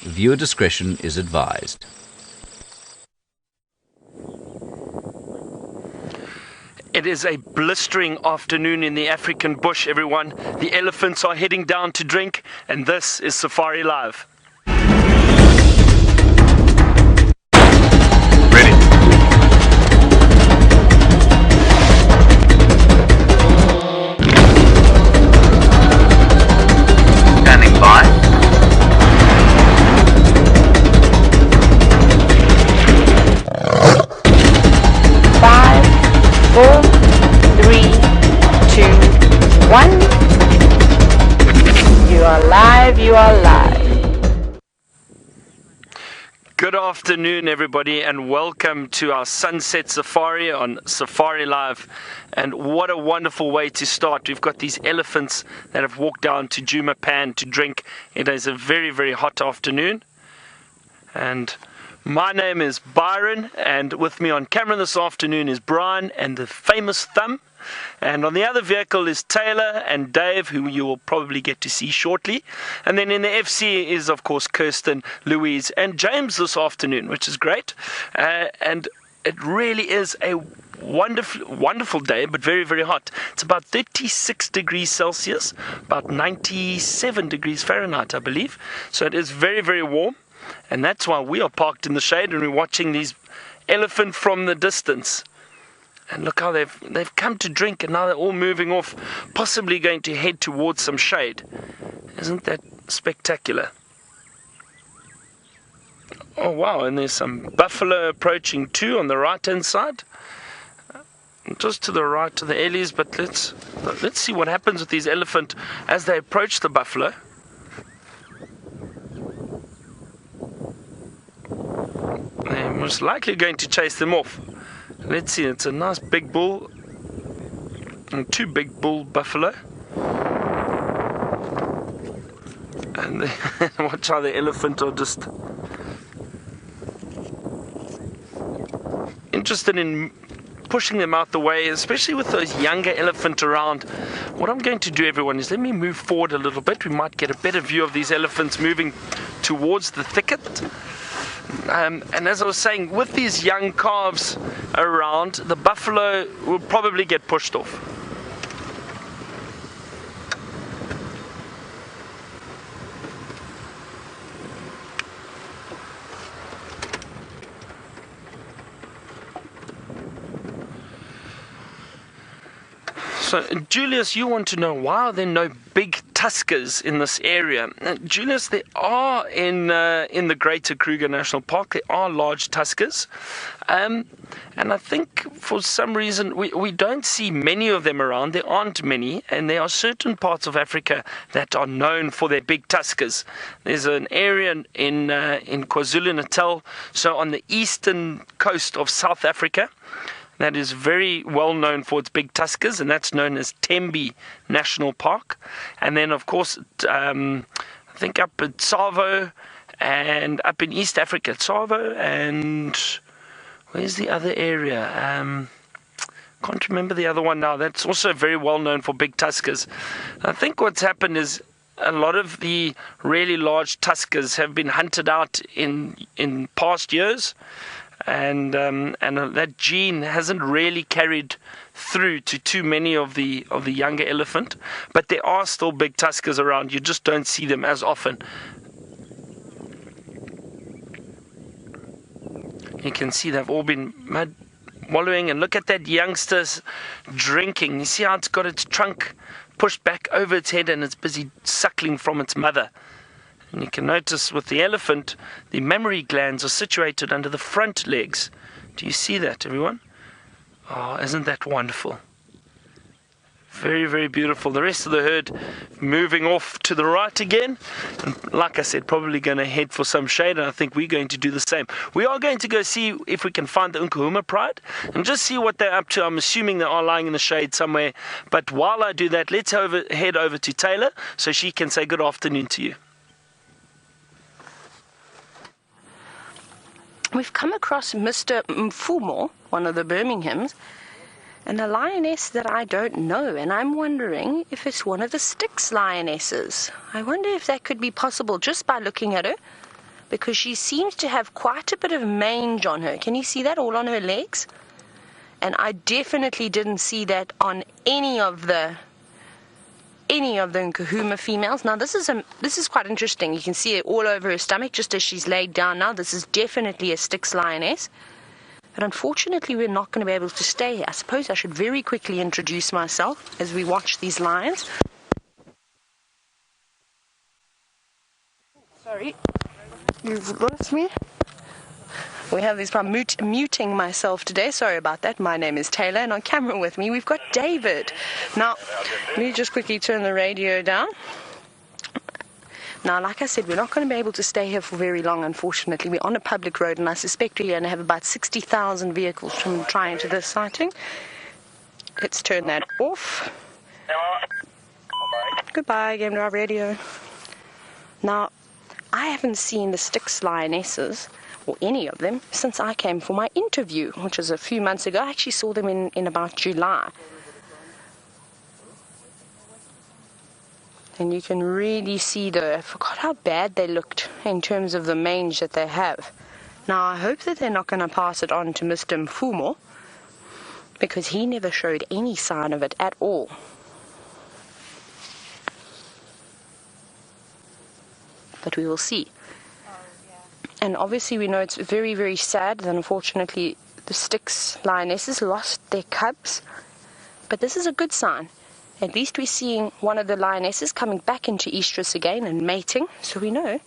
Viewer discretion is advised. It is a blistering afternoon in the African bush, everyone. The elephants are heading down to drink, and this is Safari Live. Ready. Standing by. 5, 4, 3, 2, 1. You are live, you are live. Good afternoon, everybody, and welcome to our Sunset Safari on Safari Live. And what a wonderful way to start. We've got these elephants that have walked down to Djuma to drink. It is a very, very hot afternoon. And my name is Byron, and with me on camera this afternoon is Brian and the famous Thumb. And on the other vehicle is Taylor and Dave, who you will probably get to see shortly. And then in the FC is, of course, Kirsten, Louise, and James this afternoon, which is great. And it really is a wonderful day, but very, very hot. It's about 36 degrees Celsius, about 97 degrees Fahrenheit, I believe. So it is very, very warm. And that's why we are parked in the shade and we're watching these elephants from the distance. And look how they've come to drink, and now they're all moving off, possibly going to head towards some shade. Isn't that spectacular? Oh wow, and there's some buffalo approaching too on the right hand side. Just to the right of the Ellies, but let's see what happens with these elephants as they approach the buffalo. They're most likely going to chase them off. Let's see, it's a nice big bull, and two big bull buffalo. And watch how the elephant are just interested in pushing them out the way, especially with those younger elephants around. What I'm going to do, everyone, is let me move forward a little bit. We might get a better view of these elephants moving towards the thicket. And as I was saying, with these young calves around, the buffalo will probably get pushed off. So, Julius, you want to know why are there no big tuskers in this area? Julius, there are in the Greater Kruger National Park, there are large tuskers. And I think for some reason we don't see many of them around. There aren't many, and there are certain parts of Africa that are known for their big tuskers. There's an area in KwaZulu-Natal, so on the eastern coast of South Africa, that is very well known for its big tuskers, and that's known as Tembe National Park. And then, of course, I think up at Tsavo and up in East Africa, Tsavo, and where's the other area? Can't remember the other one now. That's also very well known for big tuskers. I think what's happened is a lot of the really large tuskers have been hunted out in past years. And that gene hasn't really carried through to too many of the younger elephant, but there are still big tuskers around. You just don't see them as often. You can see they've all been wallowing, and look at that youngster's drinking. You see how it's got its trunk pushed back over its head and it's busy suckling from its mother. And you can notice with the elephant, the mammary glands are situated under the front legs. Do you see that, everyone? Oh, isn't that wonderful? Very, very beautiful. The rest of the herd moving off to the right again. And like I said, probably going to head for some shade, and I think we're going to do the same. We are going to go see if we can find the Nkuhuma pride and just see what they're up to. I'm assuming they are lying in the shade somewhere. But while I do that, let's head over to Taylor so she can say good afternoon to you. We've come across Mr. Mfumo, one of the Birminghams, and a lioness that I don't know, and I'm wondering if it's one of the Styx lionesses. I wonder if that could be possible just by looking at her. because she seems to have quite a bit of mange on her. Can you see that all on her legs? And I definitely didn't see that on any of the Nkuhuma females. Now this is quite interesting. You can see it all over her stomach just as she's laid down now. This is definitely a Styx lioness. But unfortunately we're not going to be able to stay here. I suppose I should very quickly introduce myself as we watch these lions. Sorry, you've lost me. We have these problem muting myself today. Sorry about that. My name is Taylor, and on camera with me we've got David. Now, let me just quickly turn the radio down. Now, like I said, we're not going to be able to stay here for very long, unfortunately. We're on a public road, and I suspect we're going to have about 60,000 vehicles from trying to this sighting. Let's turn that off. Goodbye, Game Drive Radio. Now, I haven't seen the Styx lionesses, or any of them, since I came for my interview, which was a few months ago. I actually saw them in about July. And you can really see I forgot how bad they looked in terms of the mange that they have. Now, I hope that they're not going to pass it on to Mr. Mfumo, because he never showed any sign of it at all. But we will see. And obviously we know it's very, very sad that unfortunately the Styx lionesses lost their cubs. But this is a good sign. At least we're seeing one of the lionesses coming back into estrus again and mating. So we know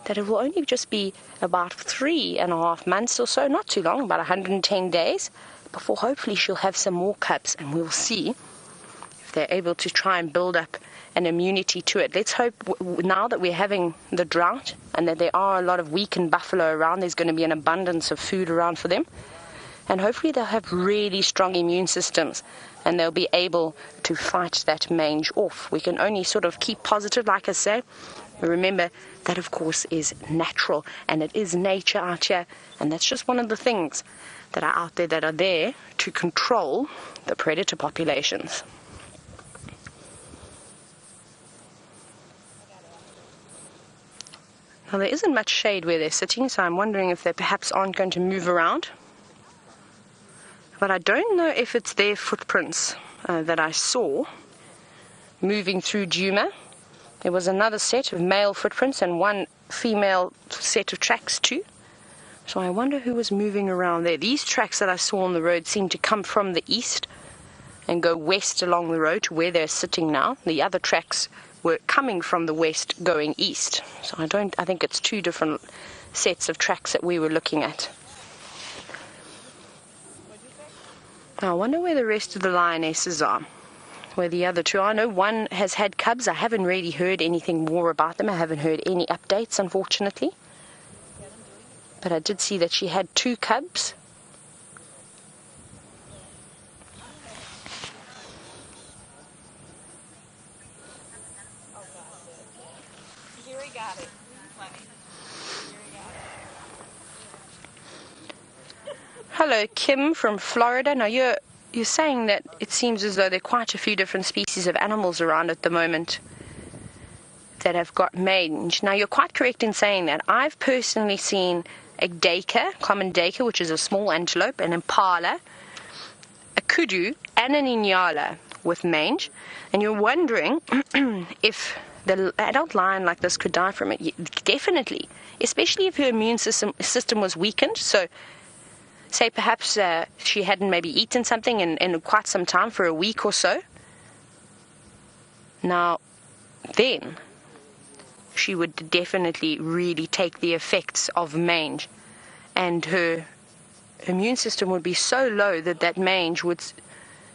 that it will only just be about 3.5 months or so, not too long, about 110 days, before hopefully she'll have some more cubs, and we'll see if they're able to try and build up an immunity to it. Let's hope now that we're having the drought and that there are a lot of weakened buffalo around, there's going to be an abundance of food around for them. And hopefully they'll have really strong immune systems and they'll be able to fight that mange off. We can only sort of keep positive, like I say. Remember, that of course is natural and it is nature out here. And that's just one of the things that are out there that are there to control the predator populations. Now, there isn't much shade where they're sitting, so I'm wondering if they perhaps aren't going to move around. But I don't know if it's their footprints that I saw moving through Djuma. There was another set of male footprints and one female set of tracks too. So I wonder who was moving around there. These tracks that I saw on the road seem to come from the east and go west along the road to where they're sitting now. The other tracks were coming from the west going east. So I think it's two different sets of tracks that we were looking at. Now I wonder where the rest of the lionesses are, where the other two are. I know one has had cubs. I haven't really heard anything more about them. I haven't heard any updates, unfortunately. But I did see that she had 2 cubs. Hello, Kim from Florida. Now you're saying that it seems as though there are quite a few different species of animals around at the moment that have got mange. Now you're quite correct in saying that. I've personally seen a Duiker, common Duiker, which is a small antelope, an Impala, a Kudu, and an Impala with mange. And you're wondering if the adult lion like this could die from it. Definitely, especially if her immune system was weakened. So say perhaps she hadn't maybe eaten something in quite some time, for a week or so. Now, then she would definitely really take the effects of mange, and her immune system would be so low that that mange would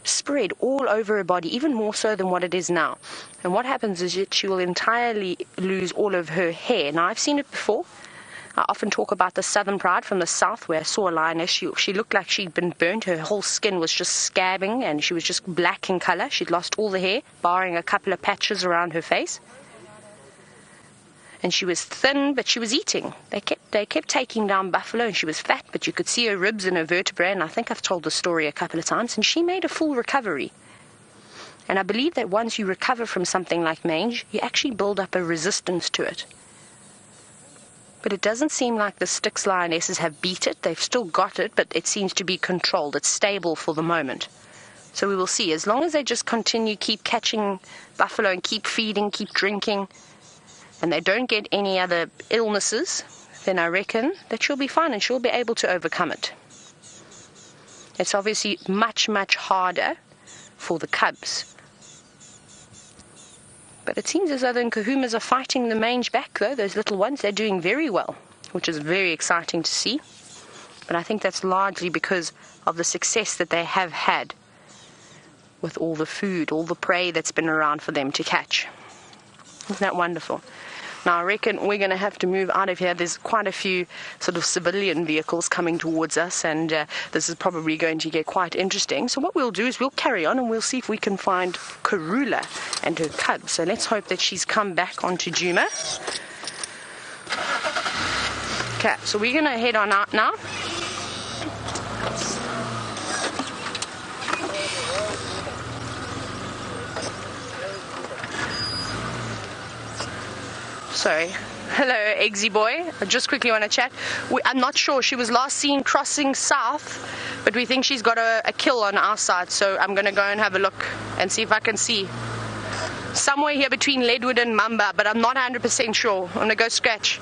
spread all over her body, even more so than what it is now. And what happens is that she will entirely lose all of her hair. Now, I've seen it before. I often talk about the Southern Pride from the south, where I saw a lioness. She looked like she'd been burnt. Her whole skin was just scabbing and she was just black in color. She'd lost all the hair, barring a couple of patches around her face. And she was thin, but she was eating. They kept taking down buffalo, and she was fat, but you could see her ribs and her vertebrae, and I think I've told the story a couple of times, and she made a full recovery. And I believe that once you recover from something like mange, you actually build up a resistance to it. But it doesn't seem like the Styx lionesses have beat it. They've still got it, but it seems to be controlled. It's stable for the moment. So we will see. As long as they just continue, keep catching buffalo and keep feeding, keep drinking, and they don't get any other illnesses, then I reckon that she'll be fine and she'll be able to overcome it. It's obviously much, much harder for the cubs. But it seems as though the Nkuhumas are fighting the mange back, though. Those little ones, they're doing very well, which is very exciting to see. But I think that's largely because of the success that they have had with all the food, all the prey that's been around for them to catch. Isn't that wonderful? Now, I reckon we're going to have to move out of here. There's quite a few sort of civilian vehicles coming towards us, and this is probably going to get quite interesting. So what we'll do is we'll carry on and we'll see if we can find Karula and her cubs. So let's hope that she's come back onto Djuma. Okay, so we're going to head on out now. Sorry. Hello, Eggsy boy. I just quickly want to chat. I'm not sure. She was last seen crossing south, but we think she's got a kill on our side, so I'm going to go and have a look and see if I can see. Somewhere here between Leadwood and Mamba, but I'm not 100% sure. I'm going to go scratch.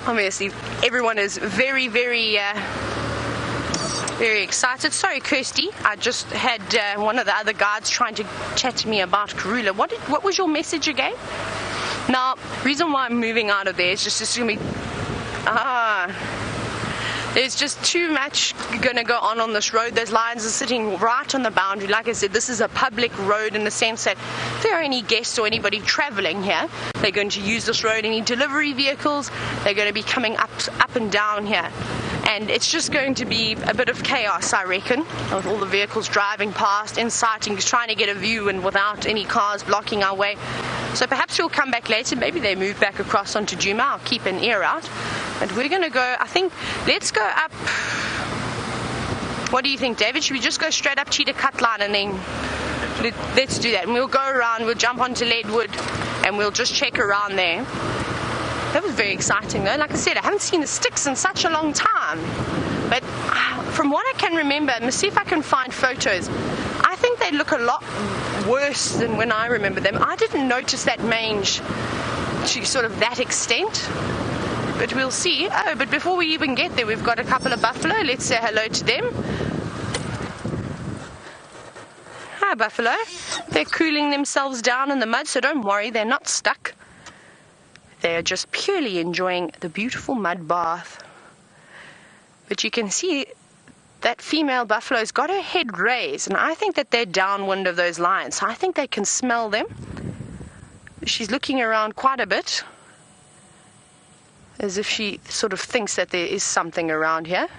Obviously, everyone is very, very excited. Sorry, Kirsty. I just had one of the other guards trying to chat to me about Karula. What was your message again? Now, reason why I'm moving out of there is just assuming... there's just too much going to go on this road. Those lions are sitting right on the boundary. Like I said, this is a public road in the sense that if there are any guests or anybody traveling here, they're going to use this road. Any delivery vehicles, they're going to be coming up and down here. And it's just going to be a bit of chaos, I reckon, with all the vehicles driving past, inciting, trying to get a view and without any cars blocking our way. So perhaps we'll come back later. Maybe they move back across onto Djuma. I'll keep an ear out. But we're going to go, I think, let's go up. What do you think, David? Should we just go straight up Cheetah Cut Line and then let's do that. And we'll go around, we'll jump onto Leadwood and we'll just check around there. That was very exciting though. Like I said, I haven't seen the Styx in such a long time. But from what I can remember, let's see if I can find photos. I think they look a lot worse than when I remember them. I didn't notice that mange to sort of that extent. But we'll see. Oh, but before we even get there, we've got a couple of buffalo. Let's say hello to them. Hi, buffalo. They're cooling themselves down in the mud, so don't worry, they're not stuck. They're just purely enjoying the beautiful mud bath. But you can see that female buffalo's got her head raised, and I think that they're downwind of those lions. So I think they can smell them. She's looking around quite a bit, as if she sort of thinks that there is something around here.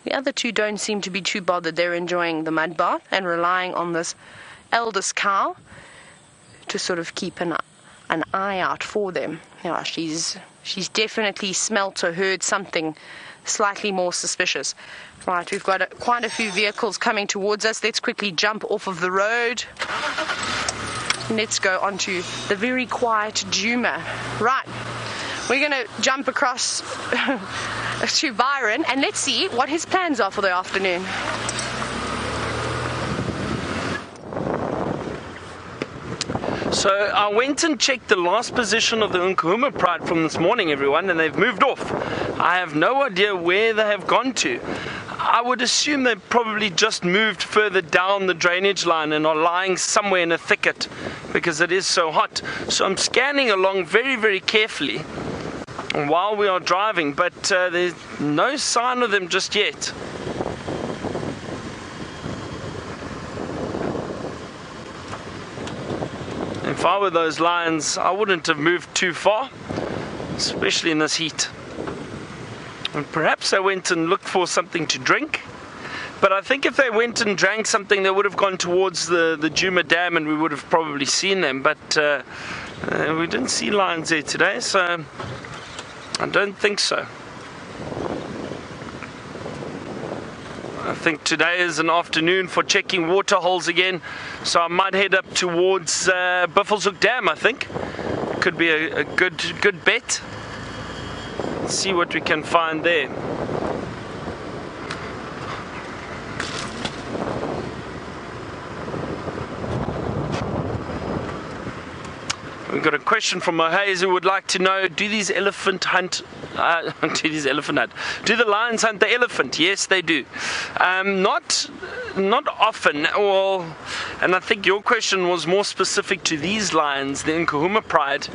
The other two don't seem to be too bothered. They're enjoying the mud bath and relying on this eldest cow to sort of keep an eye out for them. Yeah, she's definitely smelt or heard something slightly more suspicious. Right, we've got quite a few vehicles coming towards us. Let's quickly jump off of the road. Let's go onto the very quiet Djuma. Right, we're going to jump across to Byron and let's see what his plans are for the afternoon. So I went and checked the last position of the Nkuhuma pride from this morning, everyone, and they've moved off. I have no idea where they have gone to. I would assume they probably just moved further down the drainage line and are lying somewhere in a thicket because it is so hot. So I'm scanning along very, very carefully while we are driving, but there's no sign of them just yet. If I were those lions, I wouldn't have moved too far, especially in this heat. And perhaps they went and looked for something to drink. But I think if they went and drank something, they would have gone towards the Djuma Dam and we would have probably seen them. But we didn't see lions there today, so I don't think so. I think today is an afternoon for checking water holes again, so I might head up towards Buffelshoek Dam. I think could be a good bet. Let's see what we can find there. We've got a question from Mohaze who would like to know, do these elephant hunt? Do the lions hunt the elephant? Yes, they do. Not often. And I think your question was more specific to these lions, the Nkuhuma pride.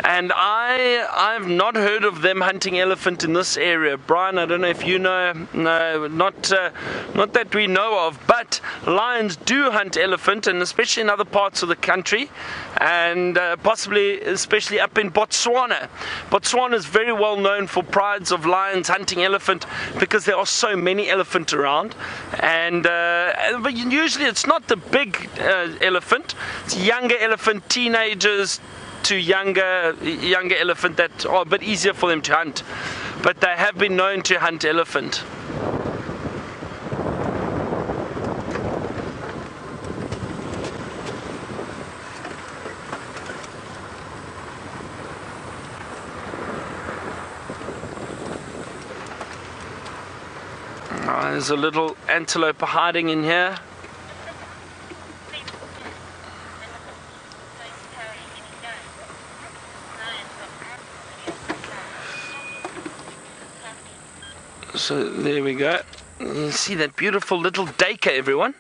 And I've not heard of them hunting elephant in this area. Brian, I don't know if you know. No, not that we know of. But lions do hunt elephant, and especially in other parts of the country, and possibly especially up in Botswana. Botswana is very well known for prides of lions hunting elephant because there are so many elephant around. And but usually it's not the big elephant. It's younger elephant, teenagers to younger elephant that are a bit easier for them to hunt, but they have been known to hunt elephant. There's a little antelope hiding in here. So there we go. You see that beautiful little duiker, everyone?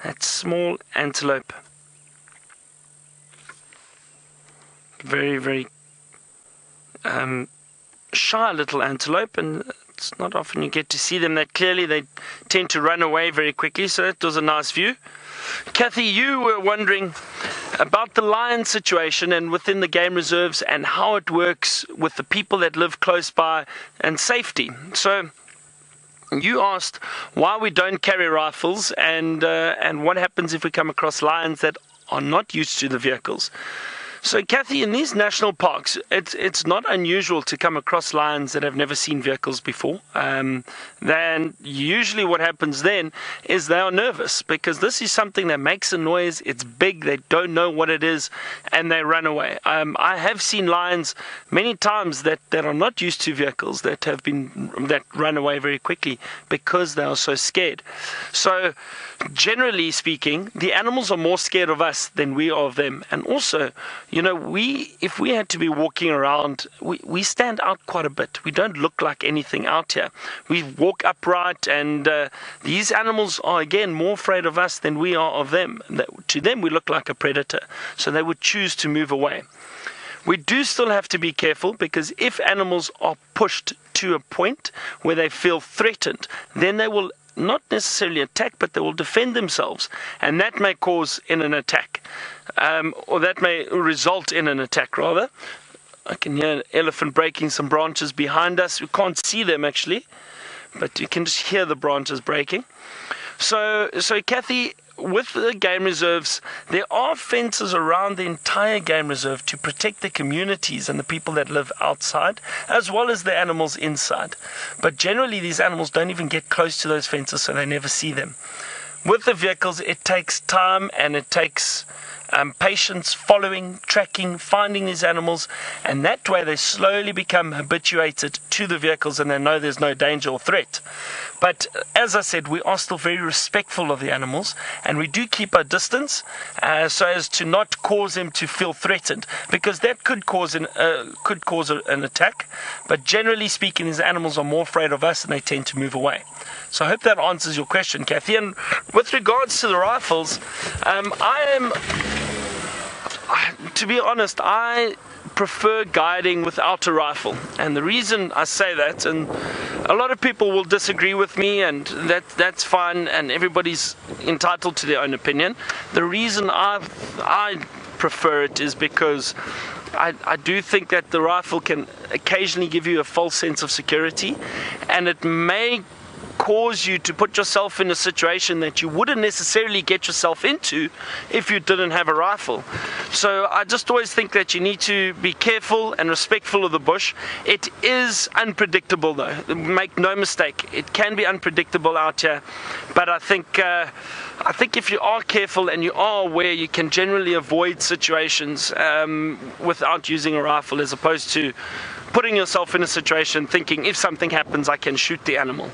That small antelope. Very, very shy little antelope, and it's not often you get to see them that clearly. They tend to run away very quickly, so that was a nice view. Kathy, you were wondering about the lion situation and within the game reserves and how it works with the people that live close by and safety. So you asked why we don't carry rifles and what happens if we come across lions that are not used to the vehicles. So, Kathy, in these national parks, it's not unusual to come across lions that have never seen vehicles before. Then usually what happens then is they are nervous because this is something that makes a noise. It's big. They don't know what it is, and they run away. I have seen lions many times that are not used to vehicles that run away very quickly because they are so scared. So, generally speaking, the animals are more scared of us than we are of them, and also, if we had to be walking around, we stand out quite a bit. We don't look like anything out here. We walk upright, and these animals are, again, more afraid of us than we are of them. To them, we look like a predator, so they would choose to move away. We do still have to be careful because if animals are pushed to a point where they feel threatened, then they will not necessarily attack, but they will defend themselves, and that may cause in an attack, or that may result in an attack rather. I can hear an elephant breaking some branches behind us. We can't see them actually, but you can just hear the branches breaking. So Kathy, with the game reserves, there are fences around the entire game reserve to protect the communities and the people that live outside, as well as the animals inside. But generally, these animals don't even get close to those fences, so they never see them. With the vehicles, it takes time and it takes patience, following, tracking, finding these animals, and that way they slowly become habituated to the vehicles and they know there's no danger or threat. But as I said, we are still very respectful of the animals, and we do keep our distance so as to not cause them to feel threatened, because that could cause an attack. But generally speaking, these animals are more afraid of us and they tend to move away. So I hope that answers your question, Kathy. And with regards to the rifles, to be honest, I prefer guiding without a rifle, and the reason I say that, and a lot of people will disagree with me, and that's fine, and everybody's entitled to their own opinion. The reason I prefer it is because I do think that the rifle can occasionally give you a false sense of security, and it may cause you to put yourself in a situation that you wouldn't necessarily get yourself into if you didn't have a rifle. So I just always think that you need to be careful and respectful of the bush. It is unpredictable though, make no mistake, it can be unpredictable out here, but I think if you are careful and you are aware, you can generally avoid situations without using a rifle, as opposed to putting yourself in a situation thinking if something happens I can shoot the animal.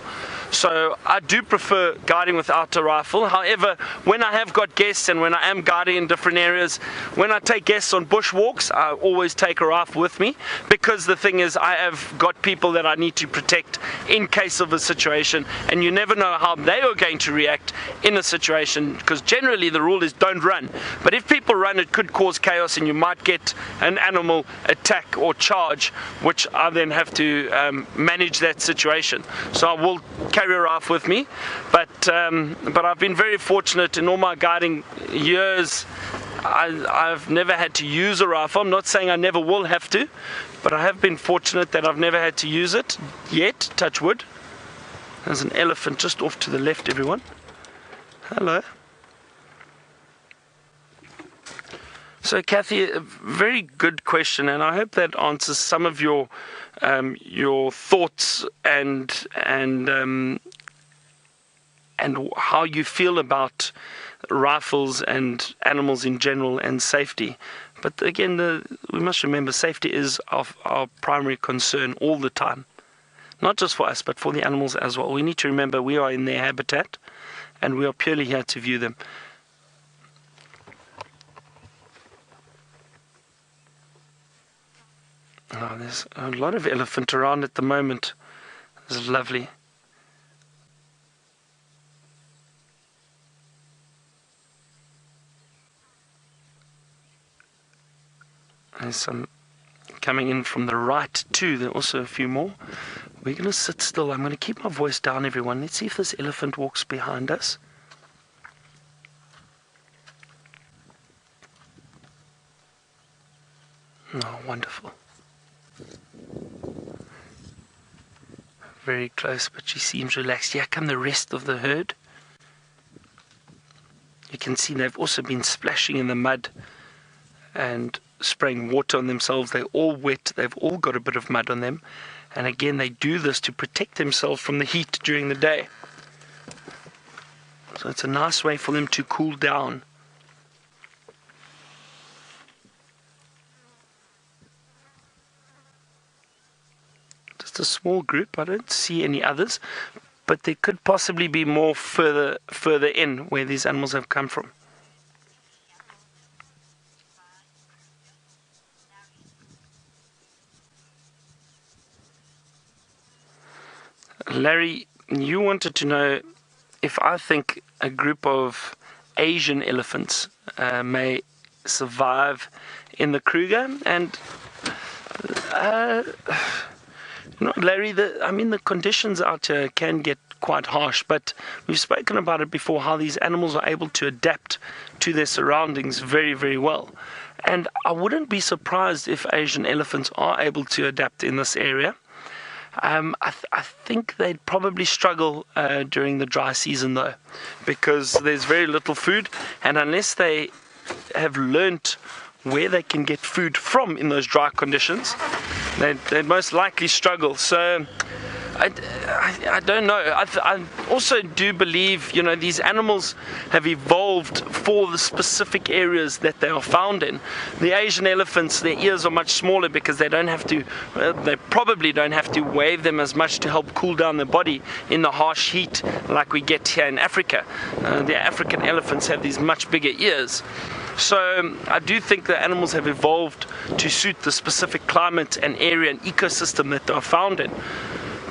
So I do prefer guiding without a rifle. However, when I have got guests and when I am guiding in different areas, when I take guests on bush walks, I always take a rifle with me, because the thing is I have got people that I need to protect in case of a situation, and you never know how they are going to react in a situation, because generally the rule is don't run. But if people run, it could cause chaos and you might get an animal attack or charge, which I then have to manage that situation. So I will carry a rifle with me, but I've been very fortunate in all my guiding years. I've never had to use a rifle. I'm not saying I never will have to, but I have been fortunate that I've never had to use it yet, touch wood. There's an elephant just off to the left, everyone. Hello. So Kathy, a very good question, and I hope that answers some of your thoughts and how you feel about rifles and animals in general and safety. But again, we must remember safety is our primary concern all the time, not just for us but for the animals as well. We need to remember we are in their habitat and we are purely here to view them. Oh, there's a lot of elephant around at the moment. This is lovely. There's some coming in from the right too. There are also a few more. We're going to sit still. I'm going to keep my voice down, everyone. Let's see if this elephant walks behind us. Oh, wonderful. Very close, but she seems relaxed. Here come the rest of the herd. You can see they've also been splashing in the mud and spraying water on themselves. They're all wet. They've all got a bit of mud on them. And again, they do this to protect themselves from the heat during the day. So it's a nice way for them to cool down. A small group. I don't see any others, but there could possibly be more further in where these animals have come from. Larry, you wanted to know if I think a group of Asian elephants may survive in the Kruger, and no, Larry, the conditions out here can get quite harsh, but we've spoken about it before, how these animals are able to adapt to their surroundings very, very well. And I wouldn't be surprised if Asian elephants are able to adapt in this area. I think they'd probably struggle during the dry season, though, because there's very little food, and unless they have learnt where they can get food from in those dry conditions, they'd most likely struggle. So I don't know. I also do believe, these animals have evolved for the specific areas that they are found in. The Asian elephants, their ears are much smaller because they probably don't have to wave them as much to help cool down their body in the harsh heat like we get here in Africa. The African elephants have these much bigger ears. So I do think the animals have evolved to suit the specific climate and area and ecosystem that they're found in.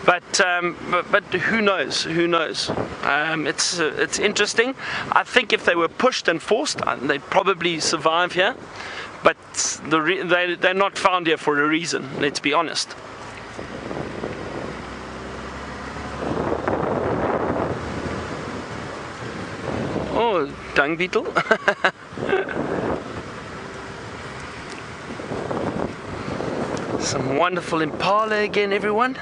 But who knows? Who knows? It's interesting. I think if they were pushed and forced, they'd probably survive here. But they're not found here for a reason. Let's be honest. Oh, dung beetle. Some wonderful Impala again, everyone.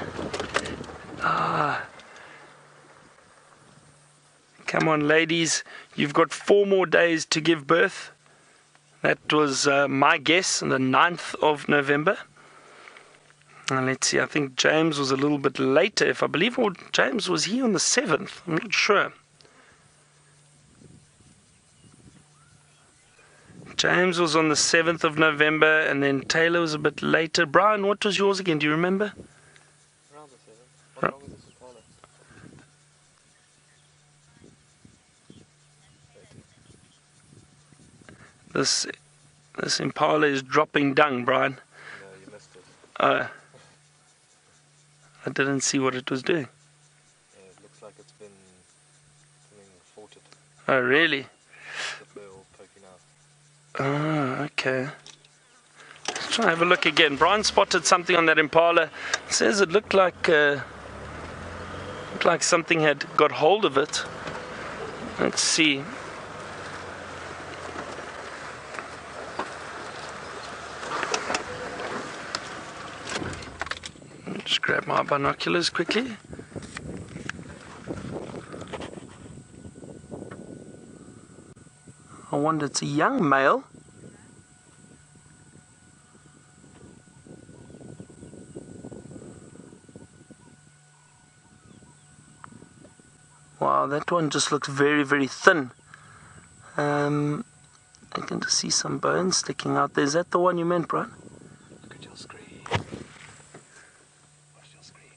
Come on, ladies. You've got 4 more days to give birth. That was my guess, on the 9th of November. And let's see, I think James was a little bit later. If I believe James was here on the 7th. I'm not sure. James was on the 7th of November, and then Taylor was a bit later. Brian, what was yours again? Do you remember? Around the 7th. How long is this Impala? This Impala is dropping dung, Brian. No, you missed it. I didn't see what it was doing. Yeah, it looks like it's been faulted. Oh, really? The bill poking out. Oh, okay. Let's try and have a look again. Brian spotted something on that Impala. It says it looked like something had got hold of it. Let's see. Just grab my binoculars quickly. I wonder, it's a young male. Wow, that one just looks very, very thin. I can just see some bones sticking out there. Is that the one you meant, Brian? Look at your screen. Watch your screen,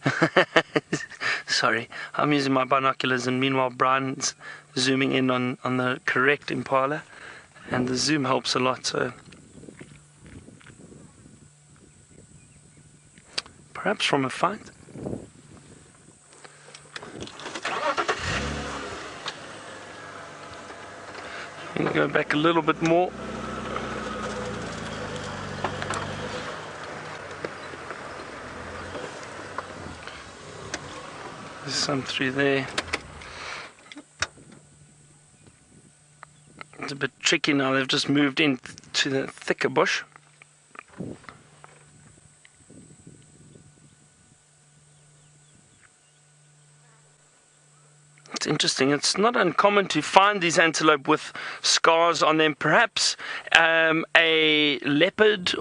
it'll help you. Sorry, I'm using my binoculars, and meanwhile Brian's zooming in on the correct Impala, and the zoom helps a lot, so perhaps from a fight. I'm going to go back a little bit more. There's some through there. It's a bit tricky now, they've just moved into the thicker bush. It's interesting, it's not uncommon to find these antelope with scars on them. Perhaps a leopard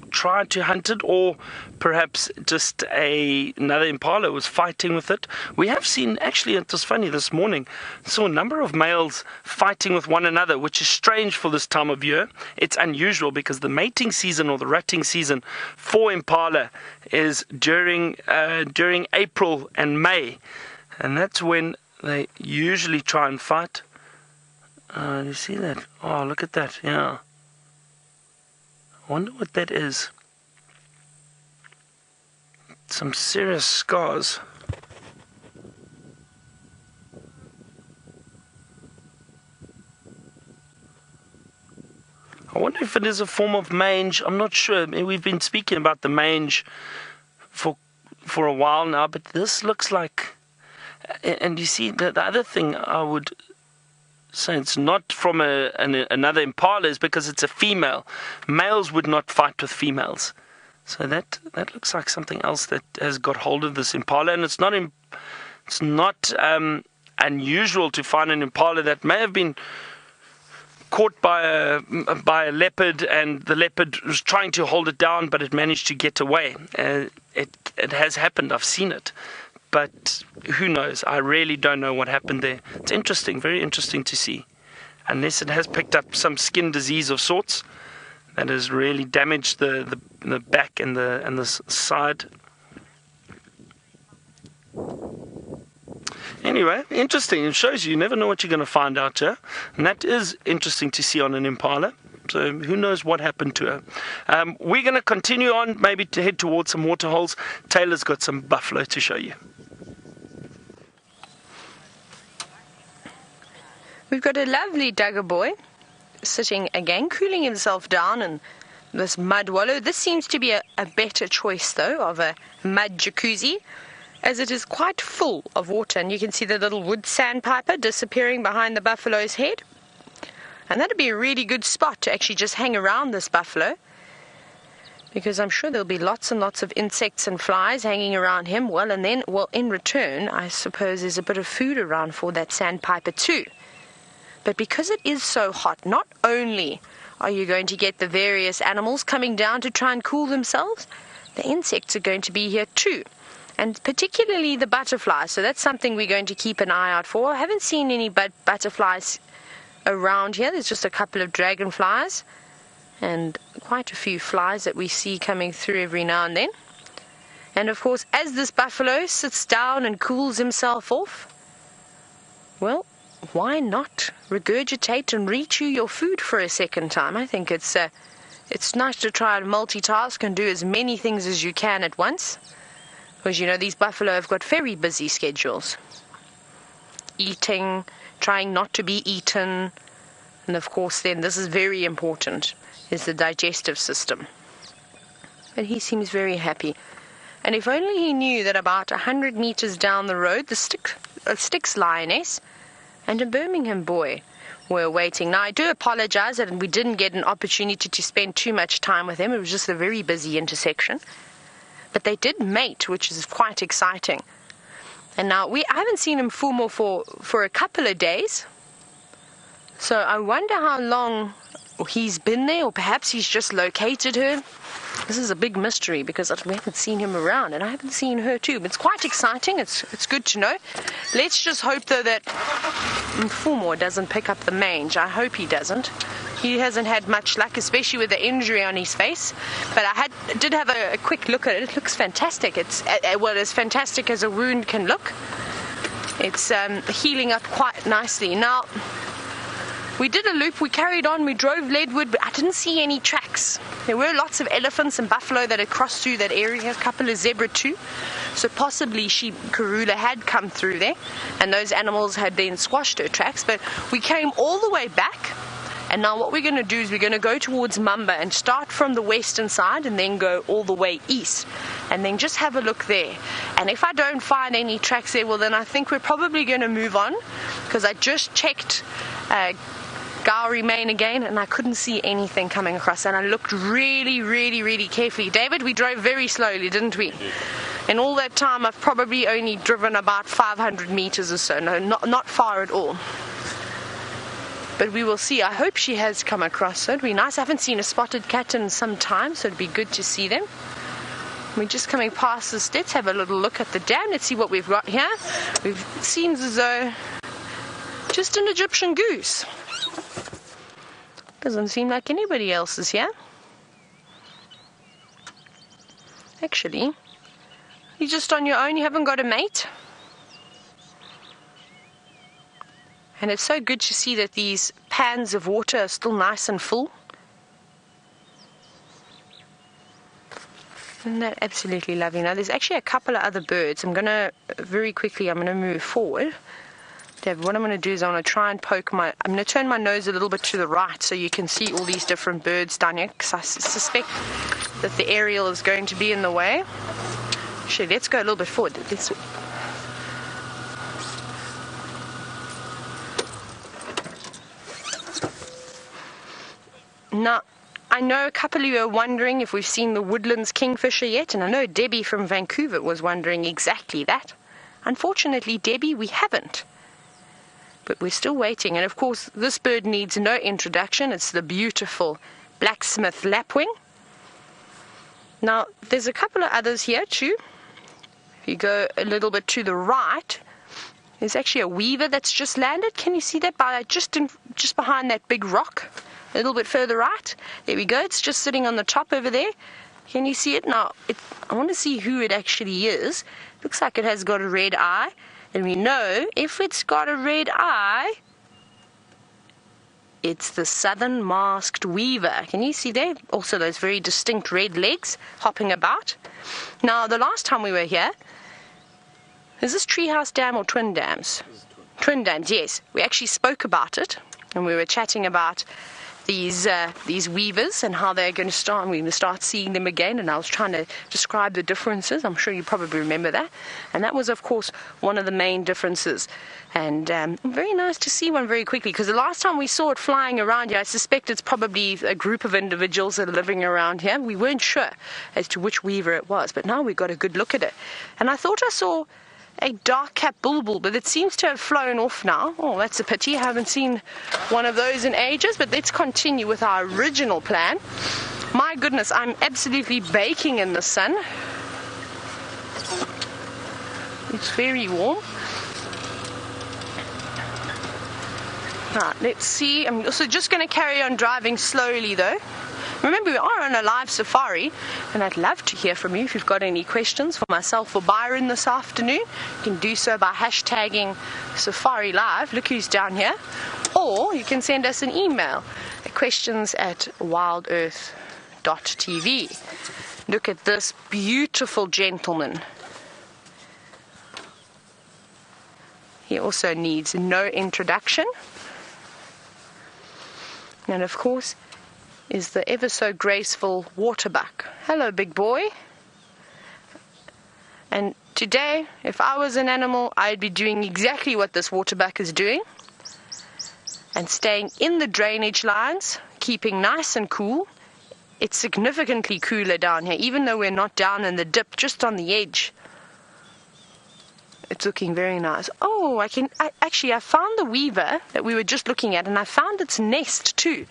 tried to hunt it, or perhaps just another Impala was fighting with it. We have seen, actually, it was funny this morning, saw a number of males fighting with one another, which is strange for this time of year. It's unusual because the mating season or the rutting season for Impala is during April and May, and that's when they usually try and fight. You see that? Oh, look at that, yeah. I wonder what that is. Some serious scars. I wonder if it is a form of mange. I'm not sure. I mean, we've been speaking about the mange for a while now, but this looks like... And you see, the other thing I would say, it's not from another Impala, is because it's a female. Males would not fight with females. So that looks like something else that has got hold of this Impala. And it's not unusual to find an Impala that may have been caught by a leopard, and the leopard was trying to hold it down, but it managed to get away. It has happened. I've seen it. But who knows? I really don't know what happened there. It's interesting, very interesting to see. Unless it has picked up some skin disease of sorts that has really damaged the back and the side. Anyway, interesting. It shows you never know what you're going to find out here. And that is interesting to see on an Impala. So who knows what happened to her. We're going to continue on, maybe to head towards some waterholes. Taylor's got some buffalo to show you. We've got a lovely Dugger boy sitting again, cooling himself down in this mud wallow. This seems to be a better choice, though, of a mud jacuzzi, as it is quite full of water. And you can see the little wood sandpiper disappearing behind the buffalo's head. And that'd be a really good spot to actually just hang around this buffalo. because I'm sure there'll be lots and lots of insects and flies hanging around him. Well, in return, I suppose there's a bit of food around for that sandpiper too. But because it is so hot, not only are you going to get the various animals coming down to try and cool themselves, the insects are going to be here too. And particularly the butterflies. So that's something we're going to keep an eye out for. I haven't seen any butterflies around here. There's just a couple of dragonflies and quite a few flies that we see coming through every now and then. And of course, as this buffalo sits down and cools himself off, well, why not regurgitate and rechew your food for a second time? I think it's nice to try and multitask and do as many things as you can at once. Because, you know, these buffalo have got very busy schedules. Eating, trying not to be eaten, and of course then, this is very important, is the digestive system. But he seems very happy. And if only he knew that about 100 meters down the road, the Styx Lioness and a Birmingham boy were waiting. Now, I do apologize that we didn't get an opportunity to spend too much time with them. It was just a very busy intersection. But they did mate, which is quite exciting. And now, I haven't seen Mfumo for a couple of days. So I wonder how long he's been there, or perhaps he's just located her. This is a big mystery because we haven't seen him around, and I haven't seen her too. But it's quite exciting. It's good to know. Let's just hope, though, that Mfumo doesn't pick up the mange. I hope he doesn't. He hasn't had much luck, especially with the injury on his face. But I did have a quick look at it. It looks fantastic. It's as fantastic as a wound can look. It's healing up quite nicely. Now, we did a loop, we carried on, we drove leadwood, but I didn't see any tracks. There were lots of elephants and buffalo that had crossed through that area, a couple of zebra too. So possibly Karula had come through there, and those animals had then squashed her tracks. But we came all the way back, and now what we're going to do is we're going to go towards Mamba and start from the western side and then go all the way east. And then just have a look there. And if I don't find any tracks there, well then I think we're probably going to move on, because I just checked Gowrie Main again, and I couldn't see anything coming across, and I looked really, really, really carefully. David, we drove very slowly, didn't we? In all that time, I've probably only driven about 500 meters or so. No, not far at all. But we will see. I hope she has come across, so it'd be nice. I haven't seen a spotted cat in some time, so it'd be good to see them. We're just coming past this. Let's have a little look at the dam. Let's see what we've got here. We've seen as though just an Egyptian goose. Doesn't seem like anybody else is here. Actually, you're just on your own, you haven't got a mate. And it's so good to see that these pans of water are still nice and full. Isn't that absolutely lovely? Now, there's actually a couple of other birds. I'm going to move forward. David, what I'm going to do is I'm going to try and I'm going to turn my nose a little bit to the right so you can see all these different birds down here, because I suspect that the aerial is going to be in the way. Actually, let's go a little bit forward. Now, I know a couple of you are wondering if we've seen the woodlands kingfisher yet, and I know Debbie from Vancouver was wondering exactly that. Unfortunately, Debbie, we haven't. But we're still waiting. And of course, this bird needs no introduction. It's the beautiful blacksmith lapwing. Now, there's a couple of others here too. If you go a little bit to the right, there's actually a weaver that's just landed. Can you see that? Just behind that big rock, a little bit further right. There we go. It's just sitting on the top over there. Can you see it? Now, I want to see who it actually is. Looks like it has got a red eye. And we know if it's got a red eye, it's the southern masked weaver. Can you see there? Also those very distinct red legs hopping about. Now, the last time we were here, is this Treehouse Dam or Twin Dams? Twin Dams, yes. We actually spoke about it, and we were chatting about these weavers and how they're going to start. We're going to start seeing them again, and I was trying to describe the differences. I'm sure you probably remember that, and that was, of course, one of the main differences. And very nice to see one very quickly, because the last time we saw it flying around here, I suspect it's probably a group of individuals that are living around here. We weren't sure as to which weaver it was, but now we got a good look at it. And I thought I saw a dark-capped bulbul, but it seems to have flown off now. Oh, that's a pity. I haven't seen one of those in ages, but let's continue with our original plan. My goodness, I'm absolutely baking in the sun. It's very warm. Right, let's see. I'm also just going to carry on driving slowly, though. Remember, we are on a live safari, and I'd love to hear from you if you've got any questions for myself or Byron this afternoon. You can do so by hashtagging Safari Live. Look who's down here. Or you can send us an email at questions@WildEarthTV. Look at this beautiful gentleman. He also needs no introduction. And of course, is the ever so graceful Waterbuck. Hello, big boy. And today, if I was an animal, I'd be doing exactly what this Waterbuck is doing, and staying in the drainage lines, keeping nice and cool. It's significantly cooler down here, even though we're not down in the dip, just on the edge. It's looking very nice. Oh, I found the weaver that we were just looking at, and I found its nest too.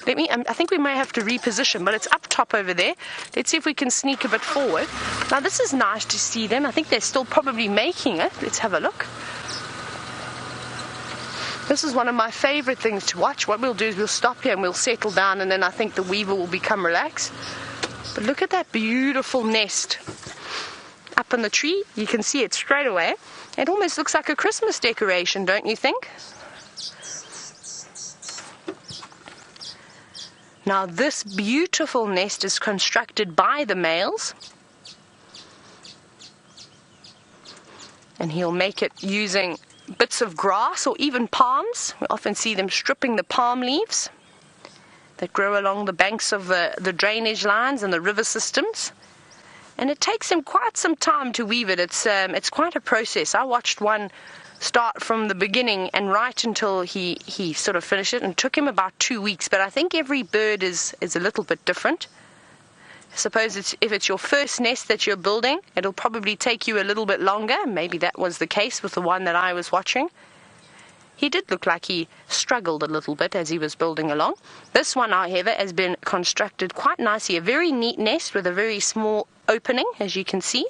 I think we may have to reposition, but it's up top over there. Let's see if we can sneak a bit forward. Now, this is nice to see them. I think they're still probably making it. Let's have a look. This is one of my favorite things to watch. What we'll do is we'll stop here and we'll settle down, and then I think the weaver will become relaxed. But look at that beautiful nest up in the tree. You can see it straight away. It almost looks like a Christmas decoration, don't you think? Now, this beautiful nest is constructed by the males, and he'll make it using bits of grass or even palms. We often see them stripping the palm leaves that grow along the banks of the drainage lines and the river systems. And it takes him quite some time to weave it. It's quite a process. I watched one start from the beginning and right until he sort of finished it, and it took him about 2 weeks. But I think every bird is a little bit different. I suppose if it's your first nest that you're building, it'll probably take you a little bit longer. Maybe that was the case with the one that I was watching. He did look like he struggled a little bit as he was building along. This one, however, has been constructed quite nicely. A very neat nest with a very small opening, as you can see.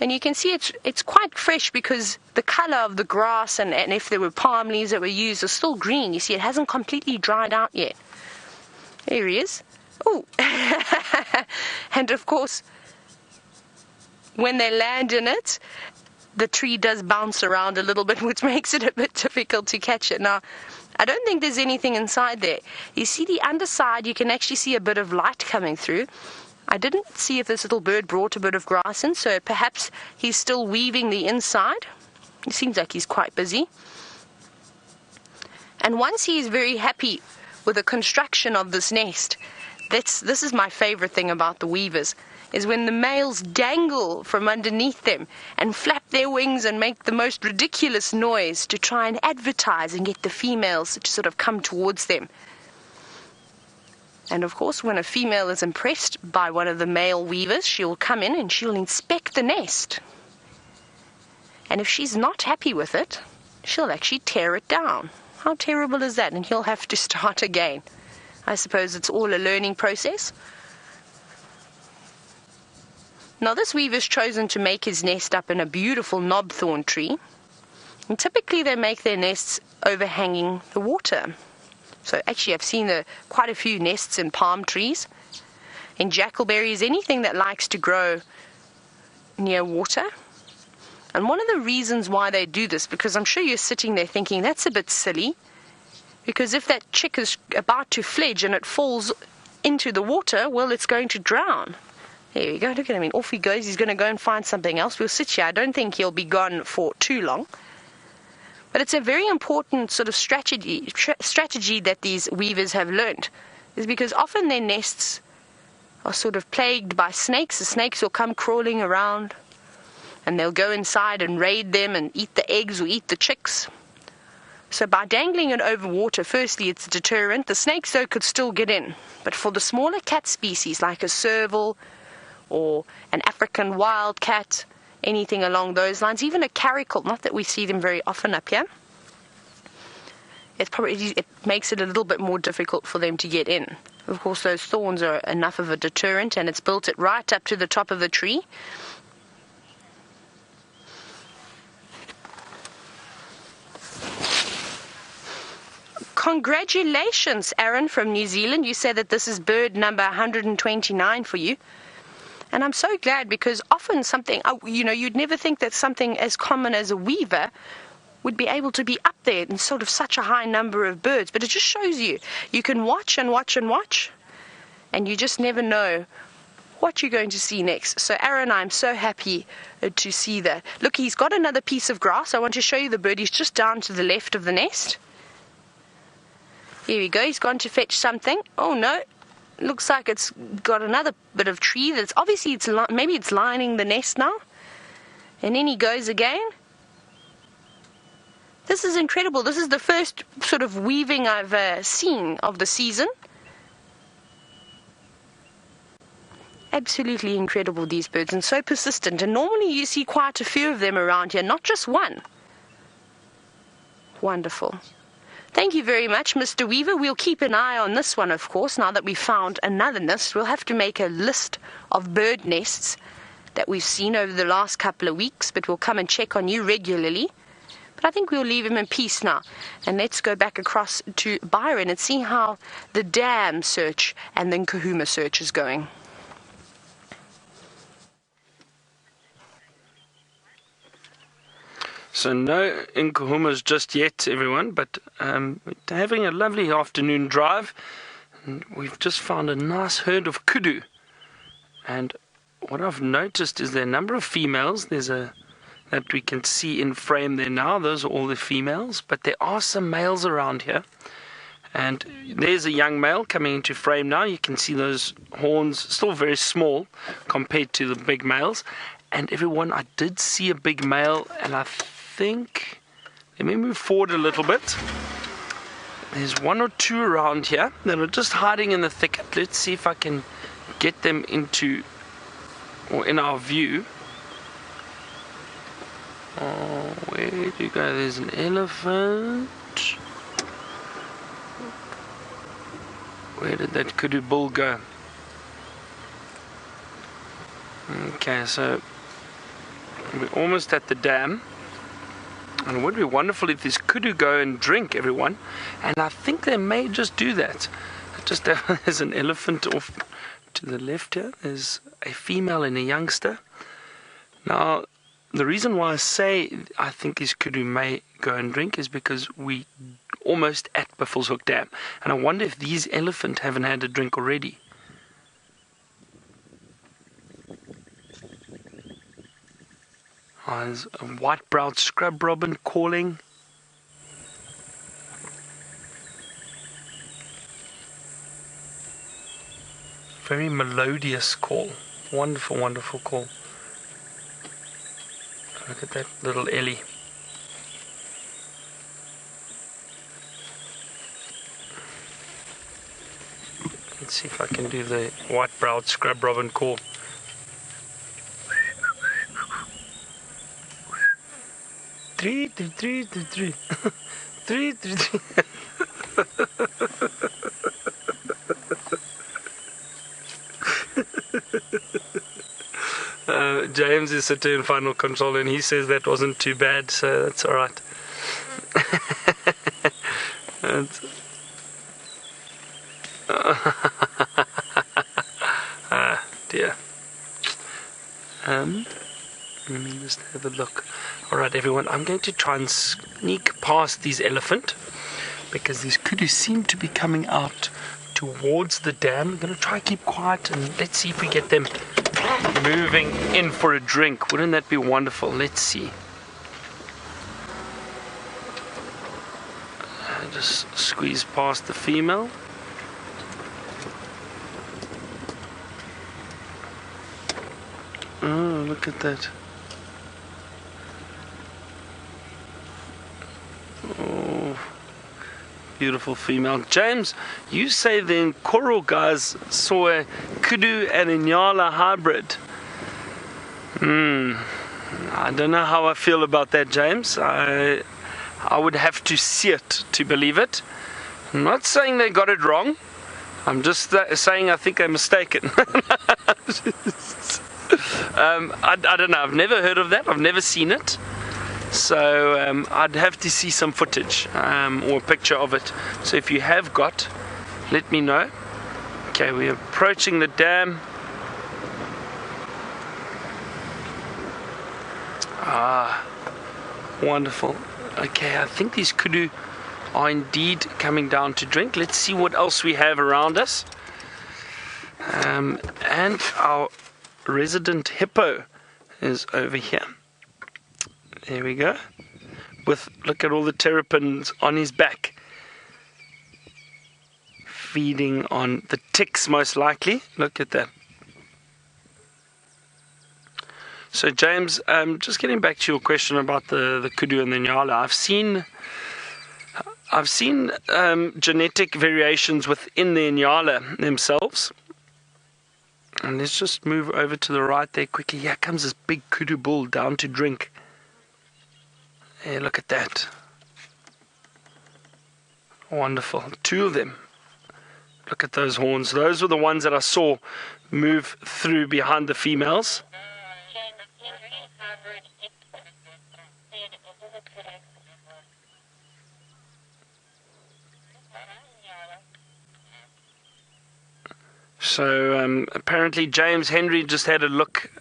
And you can see it's quite fresh, because the color of the grass and if there were palm leaves that were used are still green. You see, it hasn't completely dried out yet. There he is. Oh, and of course, when they land in it, the tree does bounce around a little bit, which makes it a bit difficult to catch it. Now, I don't think there's anything inside there. You see the underside, you can actually see a bit of light coming through. I didn't see if this little bird brought a bit of grass in, so perhaps he's still weaving the inside. It seems like he's quite busy. And once he's very happy with the construction of this nest, this is my favorite thing about the weavers, is when the males dangle from underneath them and flap their wings and make the most ridiculous noise to try and advertise and get the females to sort of come towards them. And of course, when a female is impressed by one of the male weavers, she'll come in and she'll inspect the nest. And if she's not happy with it, she'll actually tear it down. How terrible is that? And he'll have to start again. I suppose it's all a learning process. Now, this weaver's chosen to make his nest up in a beautiful knobthorn tree. And typically they make their nests overhanging the water. So actually I've seen quite a few nests in palm trees, in jackalberries, anything that likes to grow near water. And one of the reasons why they do this, because I'm sure you're sitting there thinking, that's a bit silly, because if that chick is about to fledge and it falls into the water, well, it's going to drown. There you go, look at him, off he goes. He's going to go and find something else. We'll sit here. I don't think he'll be gone for too long. But it's a very important sort of strategy that these weavers have learned, is because often their nests are sort of plagued by snakes. The snakes will come crawling around and they'll go inside and raid them and eat the eggs or eat the chicks. So by dangling it over water, firstly it's a deterrent. The snakes though could still get in. But for the smaller cat species like a serval or an African wildcat, anything along those lines, even a caracal, not that we see them very often up here, it makes it a little bit more difficult for them to get in. Of course, those thorns are enough of a deterrent, and it's built it right up to the top of the tree. Congratulations, Aaron from New Zealand. You said that this is bird number 129 for you. And I'm so glad, because often something, you'd never think that something as common as a weaver would be able to be up there in sort of such a high number of birds. But it just shows you can watch and watch and watch, and you just never know what you're going to see next. So Aaron, I'm so happy to see that. Look, he's got another piece of grass. I want to show you the bird. He's just down to the left of the nest. Here we go. He's gone to fetch something. Oh no, looks like it's got another bit of tree that's obviously maybe it's lining the nest now. And then he goes again. This is incredible. This is the first sort of weaving I've seen of the season. Absolutely incredible, these birds, and so persistent. And normally you see quite a few of them around here, not just one. Wonderful. Thank you very much, Mr. Weaver. We'll keep an eye on this one, of course. Now that we've found another nest, we'll have to make a list of bird nests that we've seen over the last couple of weeks, but we'll come and check on you regularly. But I think we'll leave him in peace now. And let's go back across to Byron and see how the dam search and the Nkuhuma search is going. So no Nkuhumas just yet, everyone, but having a lovely afternoon drive. And we've just found a nice herd of Kudu. And what I've noticed is there are a number of females. There's that we can see in frame there now. Those are all the females, but there are some males around here. And there's a young male coming into frame now. You can see those horns still very small compared to the big males. And everyone, I did see a big male, and I think, let me move forward a little bit. There's one or two around here that are just hiding in the thicket. Let's see if I can get them into, or in our view. Oh, where do you go? There's an elephant. Where did that Kudu bull go? Okay, so we're almost at the dam. And it would be wonderful if this Kudu go and drink, everyone. And I think they may just do that. There's an elephant off to the left here. There's a female and a youngster. Now, the reason why I say I think this Kudu may go and drink is because we almost at Buffelshoek Dam. And I wonder if these elephant haven't had a drink already. Oh, there's a white-browed scrub robin calling. Very melodious call. Wonderful, wonderful call. Look at that little Ellie. Let's see if I can do the white-browed scrub robin call. Three, three, three, three, three, three, three. James is sitting in final control and he says that wasn't too bad, so that's alright. Dear. Let me just have a look. Alright, everyone, I'm going to try and sneak past these elephant because these Kudu seem to be coming out towards the dam. I'm going to try and keep quiet and let's see if we get them moving in for a drink. Wouldn't that be wonderful? Let's see. Just squeeze past the female. Oh, look at that. Oh, beautiful female. James, you say the Nkoro guys saw a Kudu and Inyala hybrid. I don't know how I feel about that, James. I would have to see it to believe it. I'm not saying they got it wrong. I'm just saying I think they're mistaken. I don't know. I've never heard of that. I've never seen it. So I'd have to see some footage or a picture of it. So if you have got, let me know. Okay, we're approaching the dam. Ah, wonderful. Okay, I think these kudu are indeed coming down to drink. Let's see what else we have around us. And our resident hippo is over here. There we go. Look at all the terrapins on his back. Feeding on the ticks most likely. Look at that. So James, just getting back to your question about the kudu and the nyala, I've seen genetic variations within the nyala themselves. And let's just move over to the right there quickly. Here comes this big kudu bull down to drink. Hey, look at that. Wonderful. Two of them. Look at those horns. Those were the ones that I saw move through behind the females. So apparently James Henry just had a look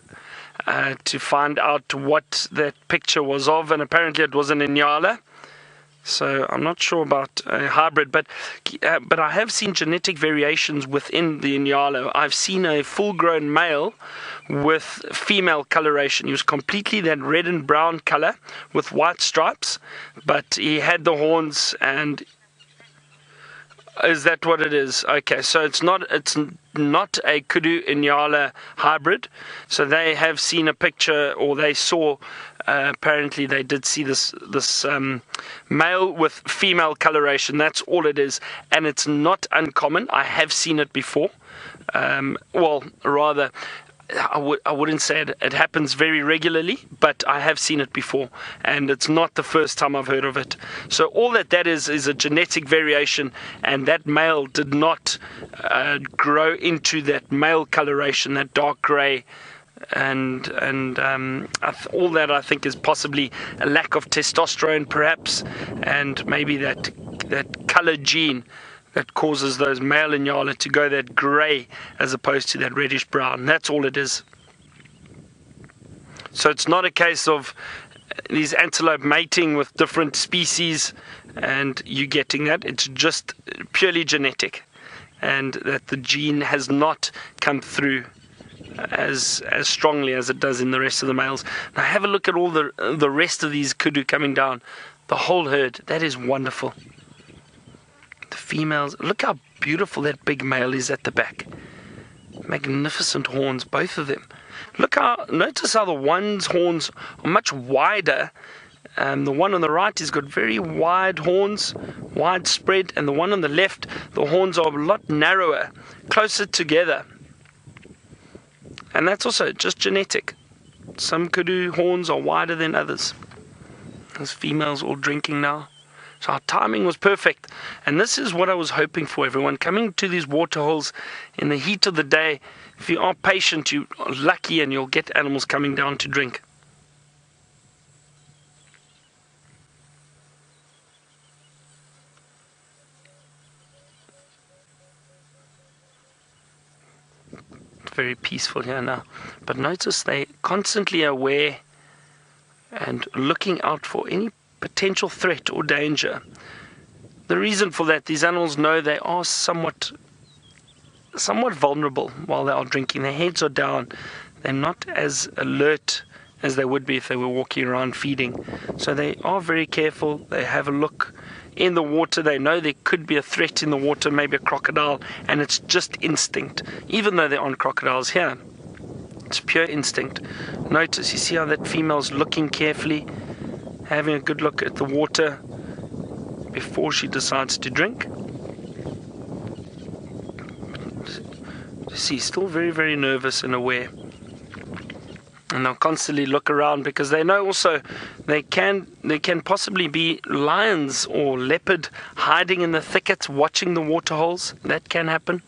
to find out what that picture was of, and apparently it was an Inyala. So I'm not sure about a hybrid, but I have seen genetic variations within the Inyala. I've seen a full-grown male with female coloration. He was completely that red and brown color with white stripes, but he had the horns. And is that what it is? Okay, so it's not a Kudu Inyala hybrid. So they have seen a picture, or they saw. Apparently, they did see this male with female coloration. That's all it is, and it's not uncommon. I have seen it before. Well, rather, I wouldn't say it happens very regularly, but I have seen it before, and it's not the first time I've heard of it. So all that is a genetic variation, and that male did not grow into that male coloration, that dark grey. And all that I think is possibly a lack of testosterone, perhaps, and maybe that color gene that causes those male Inyala to go that grey as opposed to that reddish brown. That's all it is. So it's not a case of these antelope mating with different species and you getting that. It's just purely genetic, and that the gene has not come through as strongly as it does in the rest of the males. Now have a look at all the rest of these kudu coming down, the whole herd. That is wonderful. The females, look how beautiful that big male is at the back. Magnificent horns, both of them. Notice how the one's horns are much wider. The one on the right has got very wide horns, widespread, and the one on the left, the horns are a lot narrower, closer together. And that's also just genetic. Some kudu horns are wider than others. Those females all drinking now. So our timing was perfect. And this is what I was hoping for, everyone. Coming to these water holes in the heat of the day, if you are patient, you are lucky and you'll get animals coming down to drink. Very peaceful here now, but notice they constantly aware and looking out for any potential threat or danger. The reason for that, these animals know they are somewhat vulnerable while they are drinking. Their heads are down. They're not as alert as they would be if they were walking around feeding. So they are very careful. They have a look in the water. They know there could be a threat in the water, maybe a crocodile, and it's just instinct, even though there aren't crocodiles here. It's pure instinct. Notice, you see how that female's looking carefully, having a good look at the water before she decides to drink. You see, still very, very nervous and aware. And they'll constantly look around because they know also there can possibly be lions or leopard hiding in the thickets watching the water holes. That can happen.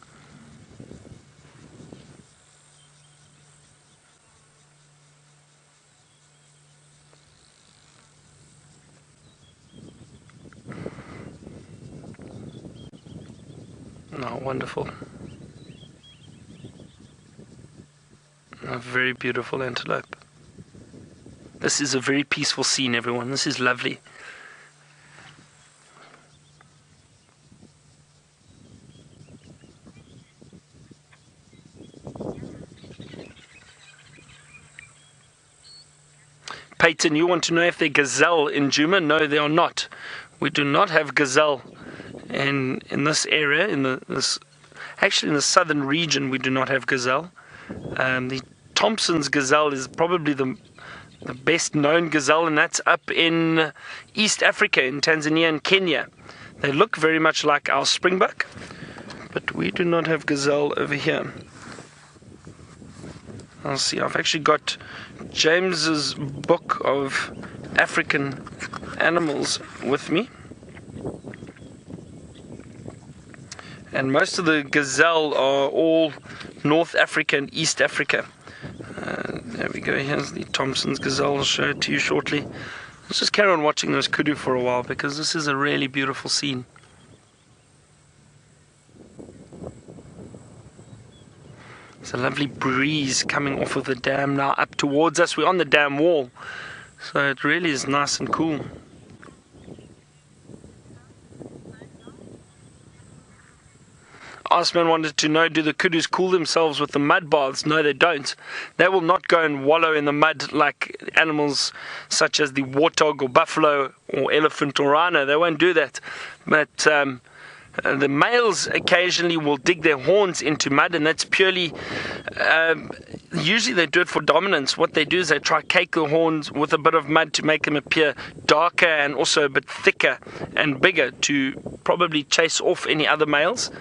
Oh, wonderful. A very beautiful antelope. This is a very peaceful scene, everyone. This is lovely. Peyton, you want to know if they're gazelle in Djuma? No, they are not. We do not have gazelle in this area. Actually, in the southern region, we do not have gazelle. The Thompson's gazelle is probably the best known gazelle, and that's up in East Africa, in Tanzania and Kenya. They look very much like our springbuck, but we do not have gazelle over here. I'll see, I've actually got James's book of African animals with me. And most of the gazelle are all North Africa and East Africa. There we go, here's the Thompson's gazelle. I'll show it to you shortly. Let's just carry on watching those kudu for a while because this is a really beautiful scene. There's a lovely breeze coming off of the dam now up towards us. We're on the dam wall, so it really is nice and cool. Iceman wanted to know, do the kudus cool themselves with the mud baths? No, they don't. They will not go and wallow in the mud like animals such as the warthog or buffalo or elephant or rhino. They won't do that. But the males occasionally will dig their horns into mud, and that's purely, usually they do it for dominance. What they do is they try to cake the horns with a bit of mud to make them appear darker and also a bit thicker and bigger to probably chase off any other males.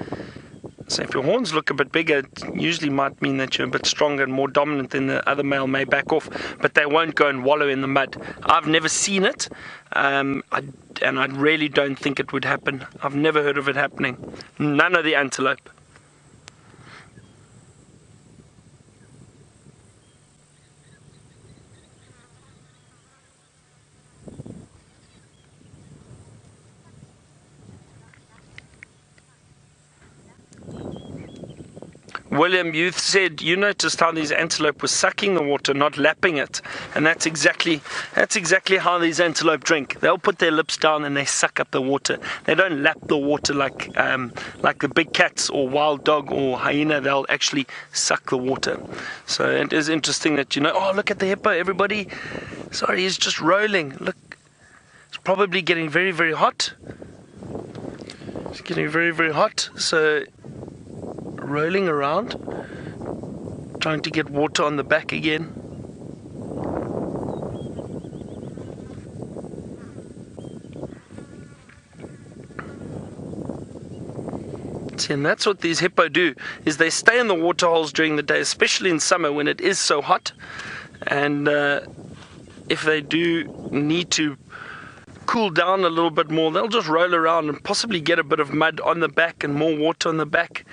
So if your horns look a bit bigger, it usually might mean that you're a bit stronger and more dominant than the other male may back off, but they won't go and wallow in the mud. I've never seen it, and I really don't think it would happen. I've never heard of it happening. None of the antelope. William Youth said, you noticed how these antelope were sucking the water, not lapping it, and that's exactly how these antelope drink. They'll put their lips down and they suck up the water. They don't lap the water like the big cats or wild dog or hyena. They'll actually suck the water. So it is interesting that oh, look at the hippo, everybody. Sorry, he's just rolling. Look, it's probably getting very, very hot. It's getting very, very hot. So rolling around, trying to get water on the back again. See, and that's what these hippo do, is they stay in the water holes during the day, especially in summer when it is so hot. And if they do need to cool down a little bit more, they'll just roll around and possibly get a bit of mud on the back and more water on the back,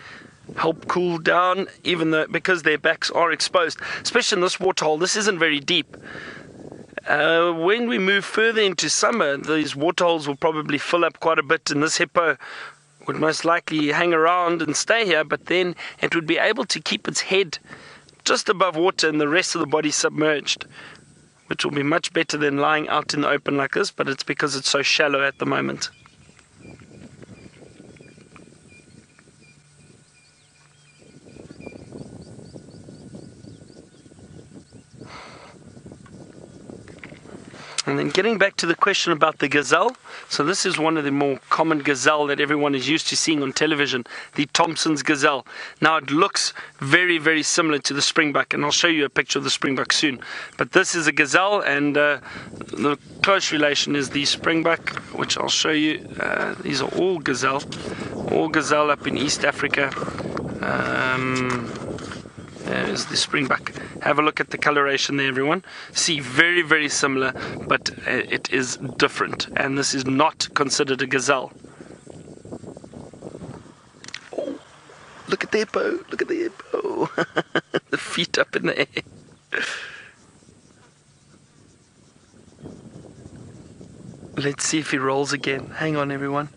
help cool down, even though because their backs are exposed, especially in this waterhole. This isn't very deep. When we move further into summer, these waterholes will probably fill up quite a bit, and this hippo would most likely hang around and stay here, but then it would be able to keep its head just above water and the rest of the body submerged, which will be much better than lying out in the open like this, but it's because it's so shallow at the moment. And then getting back to the question about the gazelle. So this is one of the more common gazelle that everyone is used to seeing on television, the Thompson's gazelle. Now it looks very, very similar to the springbuck, and I'll show you a picture of the springbuck soon. But this is a gazelle, and the close relation is the springbuck, which I'll show you. These are all gazelle up in East Africa. There's the springbuck. Have a look at the coloration there, everyone. See, very, very similar, but it is different. And this is not considered a gazelle. Oh, look at the hippo. Look at the hippo. The feet up in the air. Let's see if he rolls again. Hang on, everyone.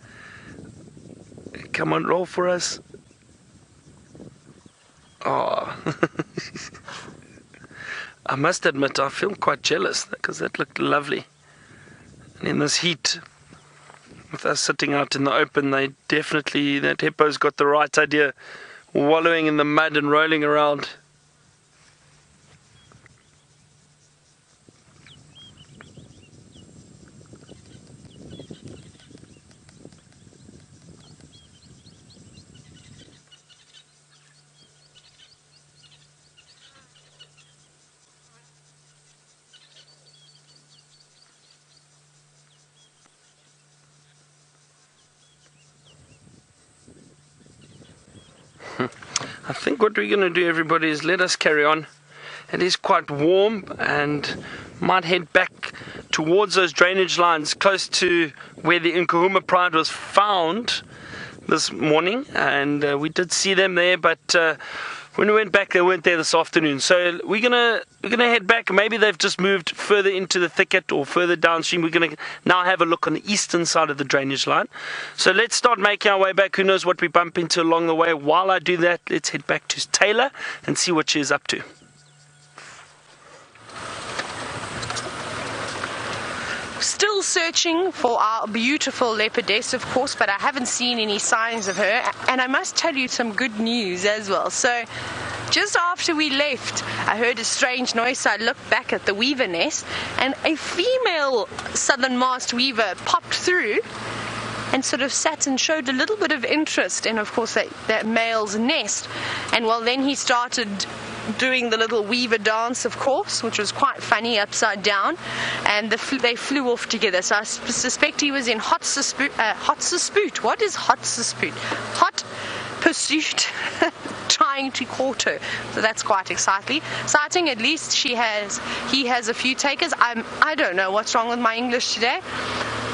Come on, roll for us. Oh, I must admit I feel quite jealous because that looked lovely. And in this heat, with us sitting out in the open, that hippo's got the right idea, wallowing in the mud and rolling around. I think what we're going to do, everybody, is let us carry on. It is quite warm and might head back towards those drainage lines close to where the Nkuhuma pride was found this morning, and we did see them there, but when we went back they weren't there this afternoon. So we're gonna head back. Maybe they've just moved further into the thicket or further downstream. We're gonna now have a look on the eastern side of the drainage line. So let's start making our way back. Who knows what we bump into along the way. While I do that, let's head back to Taylor and see what she's up to. Still searching for our beautiful leopardess, of course, but I haven't seen any signs of her. And I must tell you some good news as well. So just after we left, I heard a strange noise. So I looked back at the weaver nest, and a female southern masked weaver popped through and sort of sat and showed a little bit of interest in, of course, that male's nest. And well, then he started doing the little weaver dance, of course, which was quite funny, upside down, and they flew off together. So I suspect he was in hot pursuit. What is hot pursuit? Hot pursuit, trying to court her. So that's quite exciting. At least he has a few takers. I don't know what's wrong with my English today.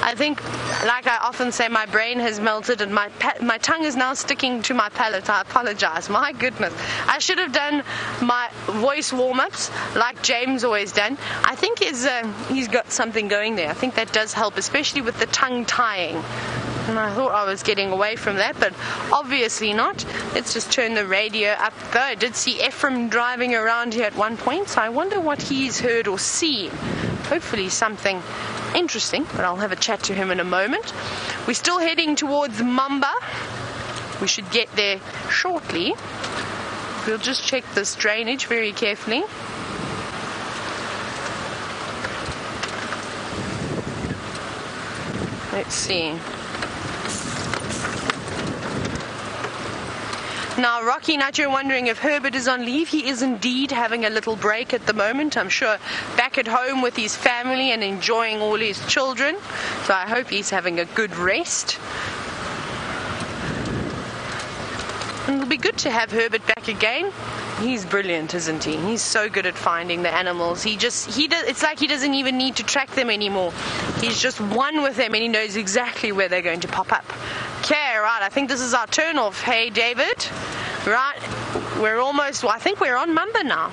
I think, like I often say, my brain has melted and my tongue is now sticking to my palate. I apologize. My goodness. I should have done my voice warm-ups like James always done. I think he's got something going there. I think that does help, especially with the tongue tying. And I thought I was getting away from that, but obviously not. Let's just turn the radio up, though. I did see Ephraim driving around here at one point, so I wonder what he's heard or seen. Hopefully something interesting, but I'll have a chat to him in a moment. We're still heading towards Mamba. We should get there shortly. We'll just check this drainage very carefully. Let's see. Now, Rocky Nut, you're wondering if Herbert is on leave. He is indeed having a little break at the moment. I'm sure back at home with his family and enjoying all his children. So I hope he's having a good rest. And it'll be good to have Herbert back again. He's brilliant, isn't he? He's so good at finding the animals. It's like he doesn't even need to track them anymore. He's just one with them and he knows exactly where they're going to pop up. Okay, right, I think this is our turn off. Hey, David. Right, I think we're on Mamba now.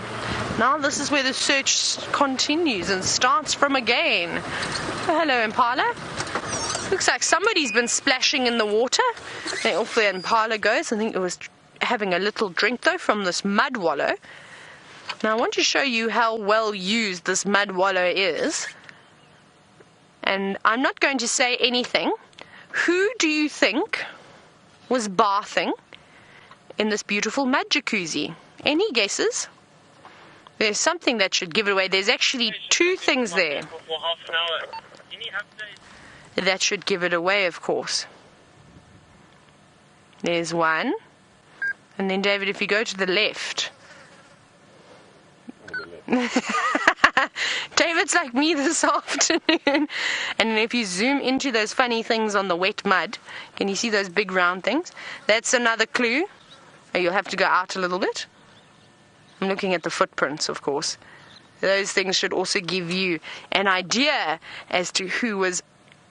Now this is where the search continues and starts from again. Oh, hello, Impala. Looks like somebody's been splashing in the water. And off the Impala goes. I think it was having a little drink, though, from this mud wallow. Now, I want to show you how well used this mud wallow is. And I'm not going to say anything. Who do you think was bathing in this beautiful mud jacuzzi? Any guesses? There's something that should give it away. There's actually two things there that should give it away, of course. There's one. And then, David, if you go to the left. David's like me this afternoon. And then if you zoom into those funny things on the wet mud, can you see those big round things? That's another clue. You'll have to go out a little bit. I'm looking at the footprints, of course. Those things should also give you an idea as to who was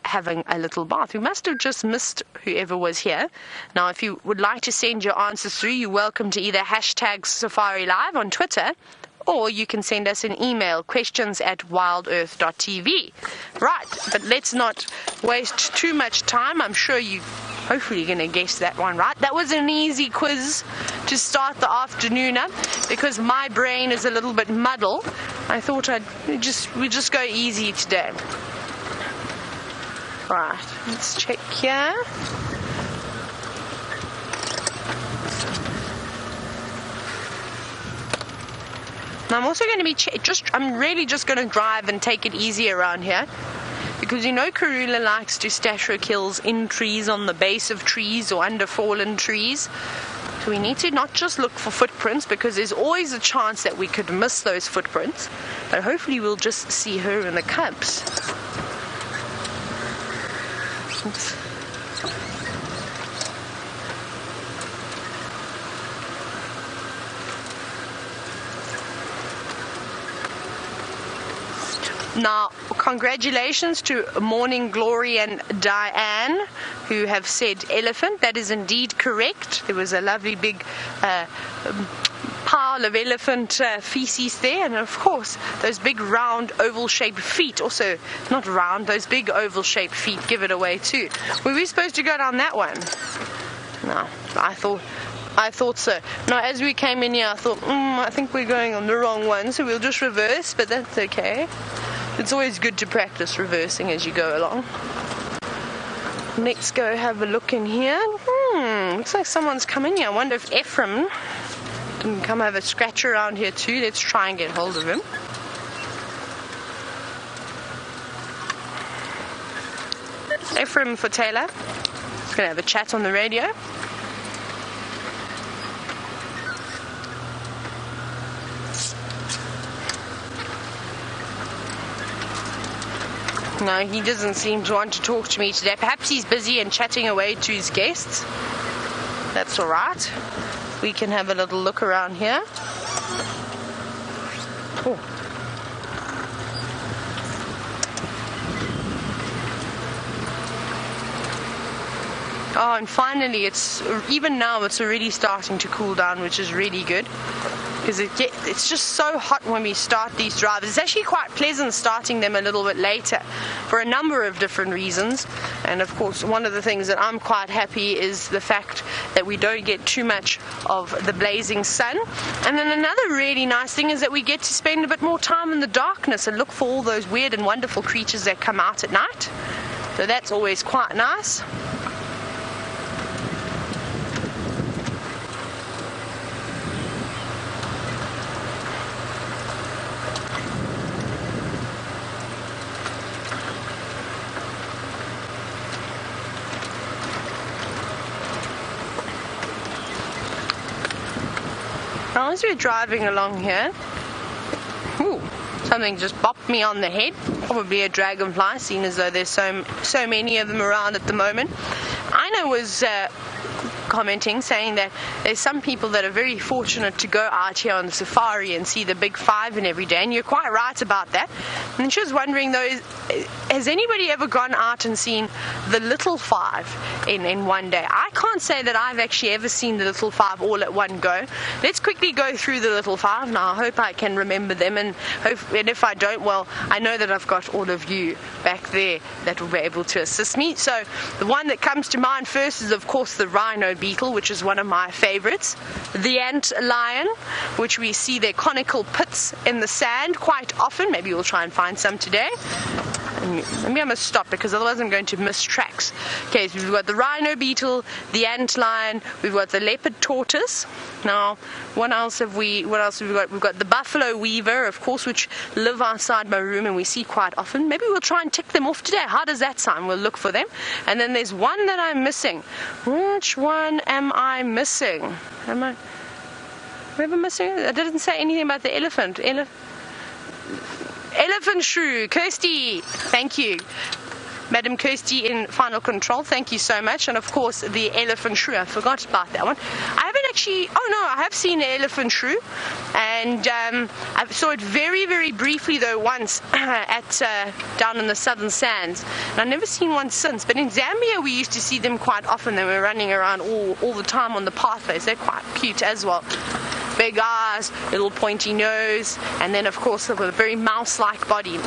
having a little bath. We must have just missed whoever was here. Now, if you would like to send your answers through, you're welcome to either hashtag Safari Live on Twitter, or you can send us an email, questions@wildearth.tv. Right, but let's not waste too much time. I'm sure you hopefully going to guess that one right. That was an easy quiz to start the afternoon up because my brain is a little bit muddled. I thought we'd just go easy today. Right, let's check here. Now I'm also going to be I'm really just going to drive and take it easy around here, because you know Karula likes to stash her kills in trees, on the base of trees or under fallen trees. So we need to not just look for footprints, because there's always a chance that we could miss those footprints, but hopefully we'll just see her and the cubs. Oops. Now, congratulations to Morning Glory and Diane, who have said elephant. That is indeed correct. There was a lovely big pile of elephant feces there, and of course those big round oval-shaped feet, also not round, those big oval-shaped feet give it away too. Were we supposed to go down that one? No, I thought so. Now, as we came in here, I thought, I think we're going on the wrong one, so we'll just reverse, but that's okay. It's always good to practice reversing as you go along. Let's go have a look in here. Looks like someone's come in here. I wonder if Ephraim can come have a scratch around here too. Let's try and get hold of him. Ephraim for Taylor. He's going to have a chat on the radio. No, he doesn't seem to want to talk to me today. Perhaps he's busy and chatting away to his guests. That's all right. We can have a little look around here. Oh. Oh, and finally, even now it's already starting to cool down, which is really good. Because it's just so hot when we start these drives. It's actually quite pleasant starting them a little bit later for a number of different reasons. And of course, one of the things that I'm quite happy is the fact that we don't get too much of the blazing sun. And then another really nice thing is that we get to spend a bit more time in the darkness and look for all those weird and wonderful creatures that come out at night. So that's always quite nice. Now, as we're driving along here, something just bopped me on the head. Probably a dragonfly, seeing as though there's so many of them around at the moment. Ina was commenting, saying that there's some people that are very fortunate to go out here on the safari and see the big five and every day, and you're quite right about that. And she was wondering though, has anybody ever gone out and seen the little five in one day? I can't say that I've actually ever seen the little five all at one go. Let's quickly go through the little five now. I hope I can remember them, and if I don't, well, I know that I've got all of you back there that will be able to assist me. So the one that comes to mind first is of course the rhino beetle, which is one of my favorites. The ant lion, which we see their conical pits in the sand quite often. Maybe we'll try and find some today. Maybe I must stop because otherwise I'm going to miss tracks. Okay, so we've got the rhino beetle, the antlion, we've got the leopard tortoise. Now, what else have we got? We've got the buffalo weaver, of course, which live outside my room and we see quite often. Maybe we'll try and tick them off today. How does that sound? We'll look for them. And then there's one that I'm missing. Which one am I missing? Am I missing? I didn't say anything about the elephant. Elephant shrew, Kirsty, thank you. Madam Kirsty in Final Control, thank you so much. And of course, the elephant shrew, I forgot about that one. I haven't actually, oh no, I have seen the elephant shrew. And I saw it very, very briefly though once down in the southern sands. And I've never seen one since. But in Zambia, we used to see them quite often. They were running around all the time on the pathways. They're quite cute as well. Big eyes, little pointy nose, and then of course with a very mouse-like body.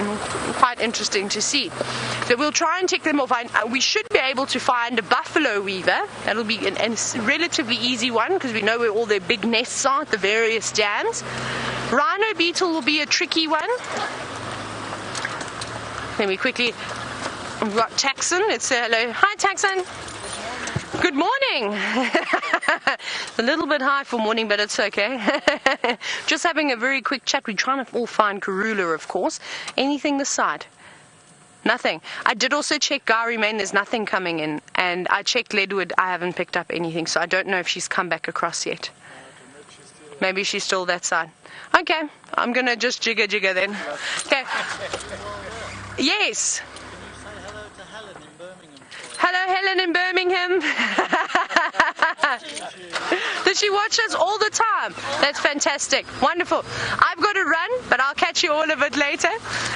Quite interesting to see. So we'll try and tick them off. We should be able to find a buffalo weaver. That'll be a relatively easy one because we know where all their big nests are at the various dams. Rhino beetle will be a tricky one. Then we've got Taxon. Let's say hello. Hi, Taxon. Good morning. A little bit high for morning, but it's okay. Just having a very quick chat. We're trying to all find Karula, of course. Anything this side? Nothing. I did also check Gary Main. There's nothing coming in. And I checked Leadwood. I haven't picked up anything. So I don't know if she's come back across yet. Maybe she's still that side. Okay. I'm going to just jigger then. Okay. Yes. Hello, Helen in Birmingham. Does she watch us all the time? That's fantastic. Wonderful. I've got to run, but I'll catch you all a bit later.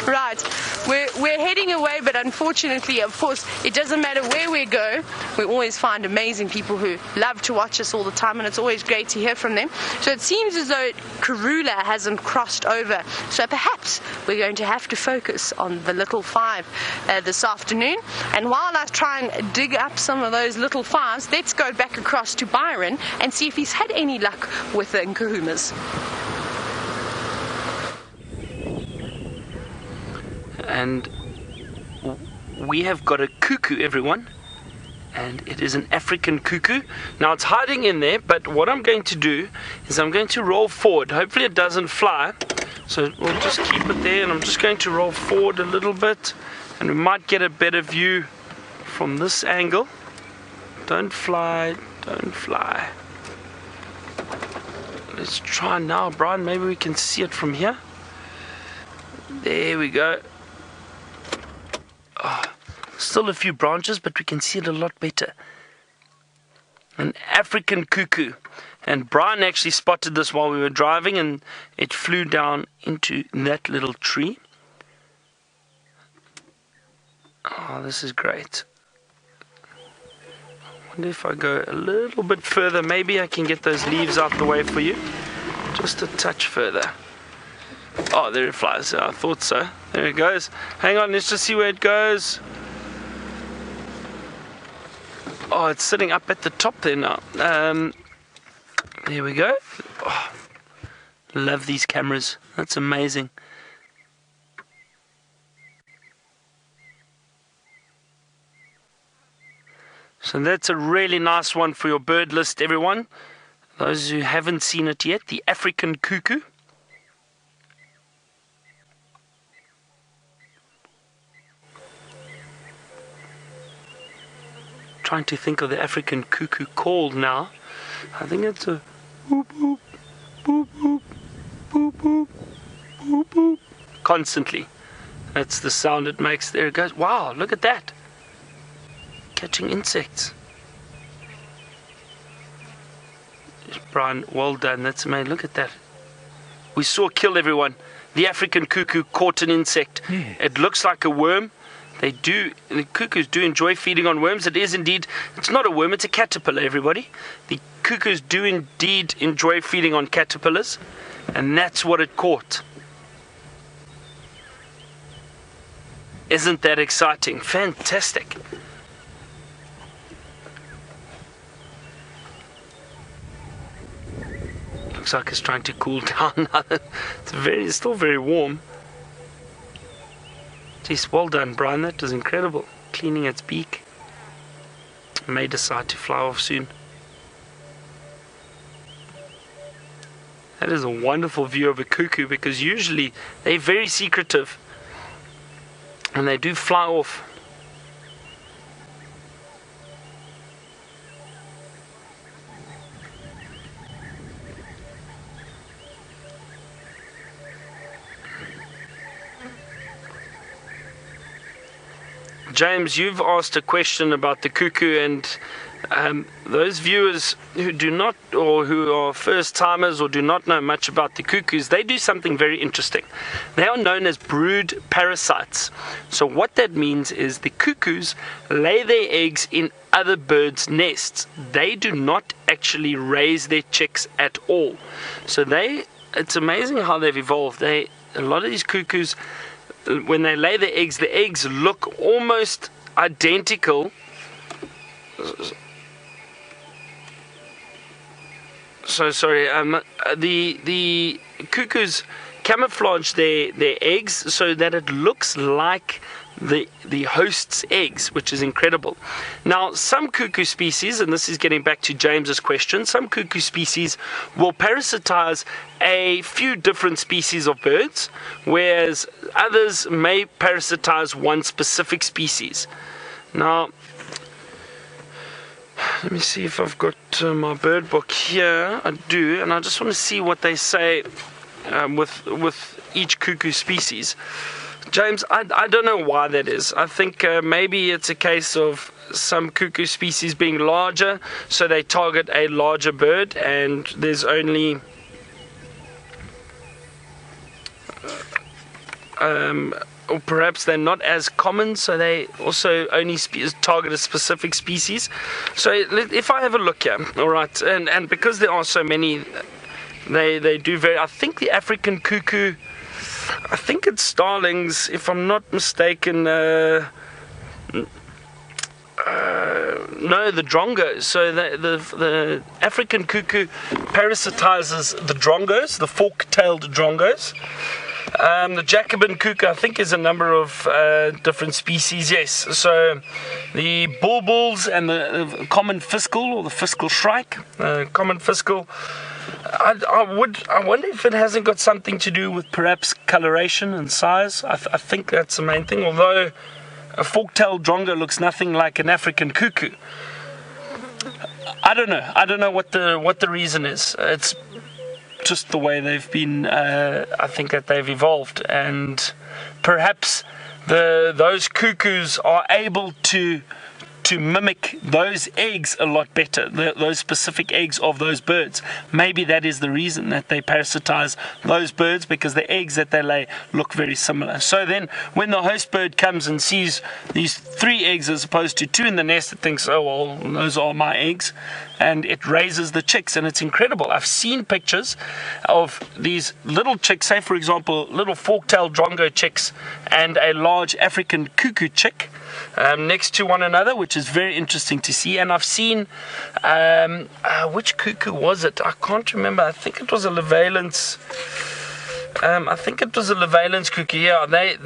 Right. We're heading away, but unfortunately, of course, it doesn't matter where we go. We always find amazing people who love to watch us all the time, and it's always great to hear from them. So it seems as though Karula hasn't crossed over. So perhaps we're going to have to focus on the little five this afternoon. And while I try and dig up some of those little fives, let's go back across to Byron and see if he's had any luck with the Nkuhumas. And we have got a cuckoo, everyone, and it is an African cuckoo. Now it's hiding in there, but what I'm going to do is I'm going to roll forward. Hopefully it doesn't fly, so we'll just keep it there, and I'm just going to roll forward a little bit, and we might get a better view from this angle. Don't fly, don't fly. Let's try now, Brian. Maybe we can see it from here. There we go. Oh, still a few branches, but we can see it a lot better. An African cuckoo. And Brian actually spotted this while we were driving, and it flew down into that little tree. Oh, this is great. I wonder if I go a little bit further, maybe I can get those leaves out the way for you. Just a touch further. Oh, there it flies. I thought so. There it goes. Hang on, let's just see where it goes. Oh, it's sitting up at the top there now. There we go. Oh, love these cameras. That's amazing. So that's a really nice one for your bird list, everyone. Those who haven't seen it yet, the African cuckoo. Trying to think of the African cuckoo call now. I think it's a boop boop boop boop boop boop boop boop. Constantly. That's the sound it makes. There it goes. Wow, look at that. Catching insects. Brian, well done. That's amazing. Look at that. We saw kill, everyone. The African cuckoo caught an insect. Yeah. It looks like a worm. The cuckoos do enjoy feeding on worms. It is indeed, it's not a worm, it's a caterpillar, everybody. The cuckoos do indeed enjoy feeding on caterpillars, and that's what it caught. Isn't that exciting? Fantastic. Looks like it's trying to cool down now. It's still very warm. Jeez, well done, Brian. That was incredible. Cleaning its beak. It may decide to fly off soon. That is a wonderful view of a cuckoo, because usually they're very secretive and they do fly off. James, you've asked a question about the cuckoo, and those viewers who do not, or who are first timers or do not know much about the cuckoos, they do something very interesting. They are known as brood parasites. So what that means is the cuckoos lay their eggs in other birds' nests. They do not actually raise their chicks at all. So it's amazing how they've evolved. A lot of these cuckoos, when they lay the eggs look almost identical. So sorry, the cuckoos camouflage their eggs so that it looks like the host's eggs, which is incredible. Now, some cuckoo species, and this is getting back to James's question, some cuckoo species will parasitize a few different species of birds, whereas others may parasitize one specific species. Now, let me see if I've got my bird book here. I do, and I just want to see what they say with each cuckoo species. James, I don't know why that is. I think maybe it's a case of some cuckoo species being larger, so they target a larger bird, and there's only or perhaps they're not as common, so they also only target a specific species. So if I have a look here, all right, and because there are so many, they do vary. I think the African cuckoo, I think it's starlings, if I'm not mistaken. No, the drongos. So the African cuckoo parasitizes the drongos, the fork-tailed drongos. The Jacobin cuckoo, I think, is a number of different species, yes. So the bulbuls and the common fiscal, or the fiscal shrike, common fiscal, I wonder if it hasn't got something to do with perhaps coloration and size. I think that's the main thing, although a fork-tailed drongo looks nothing like an African cuckoo. I don't know what the reason is. It's just the way they've been. I think that they've evolved, and perhaps those cuckoos are able to mimic those eggs a lot better, those specific eggs of those birds. Maybe that is the reason that they parasitize those birds, because the eggs that they lay look very similar. So then when the host bird comes and sees these 3 eggs as opposed to 2 in the nest, it thinks, oh well, those are my eggs, and it raises the chicks, and it's incredible. I've seen pictures of these little chicks, say for example little fork-tailed drongo chicks and a large African cuckoo chick next to one another, which is very interesting to see. And I've seen which cuckoo was it? I can't remember. I think it was a Levalence. Cuckoo. Yeah, they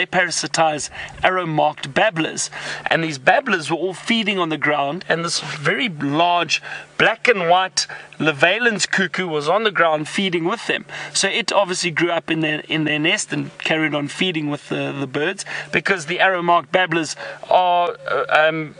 parasitize arrow-marked babblers, and these babblers were all feeding on the ground, and this very large black and white Levalence cuckoo was on the ground feeding with them. So it obviously grew up in their nest and carried on feeding with the birds, because the arrow-marked babblers are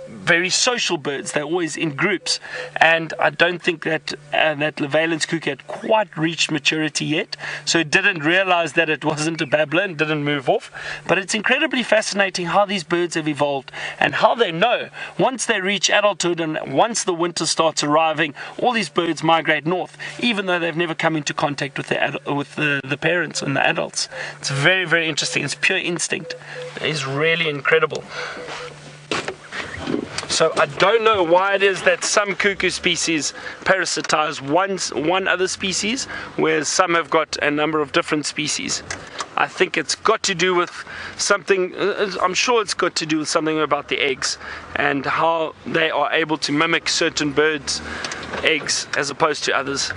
very social birds. They're always in groups, and I don't think that Levalence cuckoo had quite reached maturity yet, so it didn't realize that it wasn't a babbler and didn't move off. But it's incredibly fascinating how these birds have evolved, and how they know once they reach adulthood and once the winter starts arriving, all these birds migrate north, even though they've never come into contact with the parents and the adults. It's very, very interesting. It's pure instinct. It's really incredible. So I don't know why it is that some cuckoo species parasitize one other species, whereas some have got a number of different species. I think it's got to do with something. I'm sure it's got to do with something about the eggs and how they are able to mimic certain birds' eggs as opposed to others.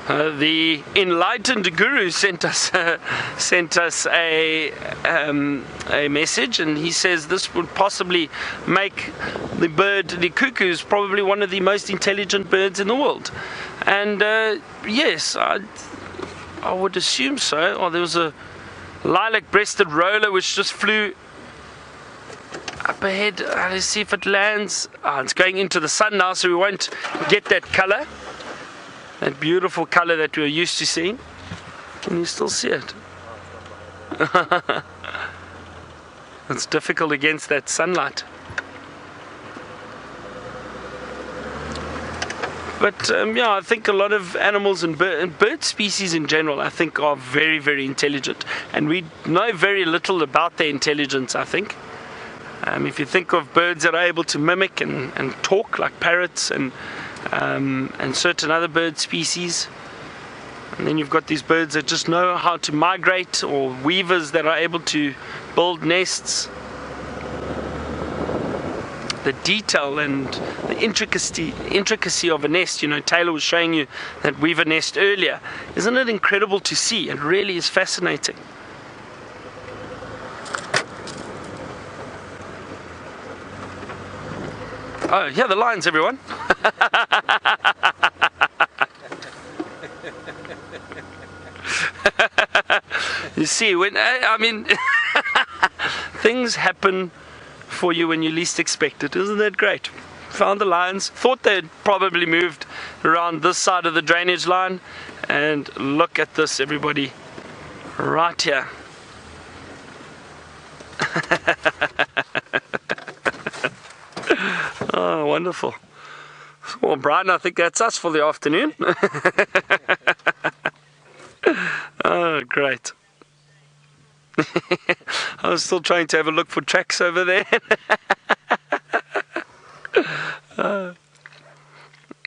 The enlightened guru sent us a message, and he says this would possibly make the cuckoo probably one of the most intelligent birds in the world. And yes, I would assume so. Oh, there was a lilac-breasted roller which just flew up ahead. Let's see if it lands. It's going into the sun now, so we won't get that color. That beautiful color that we're used to seeing. Can you still see it? It's difficult against that sunlight. But yeah, I think a lot of animals and bird species in general, I think, are very, very intelligent. And we know very little about their intelligence, I think. If you think of birds that are able to mimic and talk, like parrots and certain other bird species, and then you've got these birds that just know how to migrate, or weavers that are able to build nests. The detail and the intricacy of a nest, Taylor was showing you that weaver nest earlier. Isn't it incredible to see? It really is fascinating. Oh, yeah, the lions, everyone. You see, things happen for you when you least expect it. Isn't that great? Found the lions, thought they'd probably moved around this side of the drainage line, and look at this, everybody, right here. Oh, wonderful. Well, Brian, I think that's us for the afternoon. Oh, great. I was still trying to have a look for tracks over there.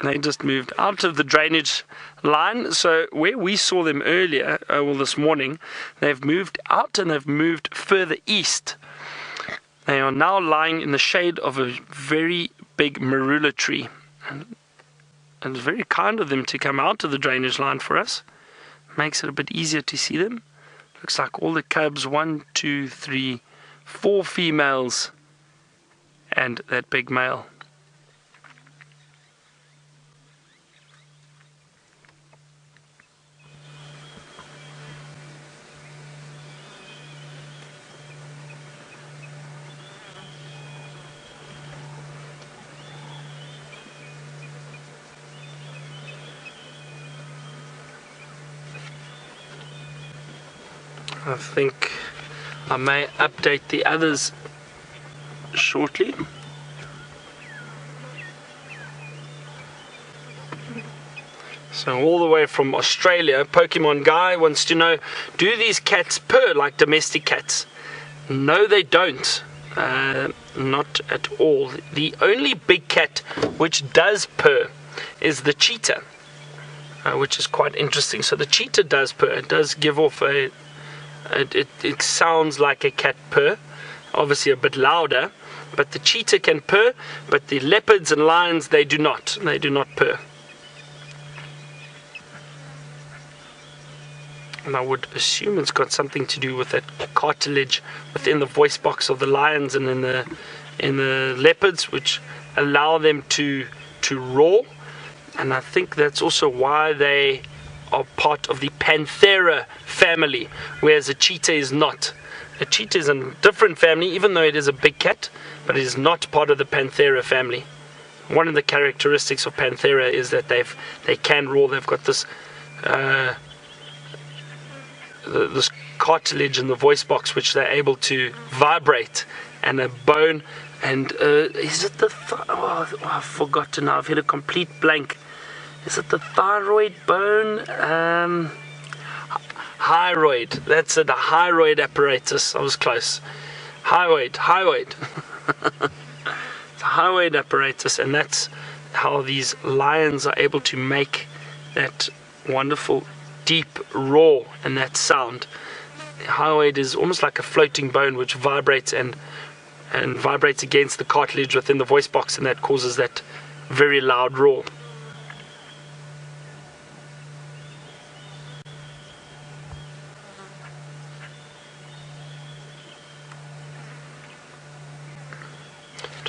They just moved out of the drainage line. So where we saw them earlier, this morning, they've moved out and they've moved further east. They are now lying in the shade of a very big marula tree. And it's very kind of them to come out of the drainage line for us. Makes it a bit easier to see them. Looks like all the cubs, 1, 2, 3, 4 females, and that big male. I think I may update the others shortly. So all the way from Australia, Pokemon Guy wants to know, do these cats purr like domestic cats? No, they don't. Not at all. The only big cat which does purr is the cheetah, which is quite interesting. So the cheetah does purr. It does give off it sounds like a cat purr, obviously a bit louder, but the cheetah can purr, but the leopards and lions, they do not purr. And I would assume it's got something to do with that cartilage within the voice box of the lions and in the leopards, which allow them to roar. And I think that's also why they are part of the Panthera family, whereas a cheetah is not. A cheetah is a different family, even though it is a big cat, but it is not part of the Panthera family. One of the characteristics of Panthera is that they can roar. They've got this this cartilage in the voice box which they're able to vibrate, and a bone. And is it the I've forgotten now. I've hit a complete blank. Is it the thyroid bone? Hyroid. That's it, the hyroid apparatus. I was close. Hyroid. It's a hyroid apparatus, and that's how these lions are able to make that wonderful deep roar and that sound. The hyroid is almost like a floating bone which vibrates and vibrates against the cartilage within the voice box, and that causes that very loud roar.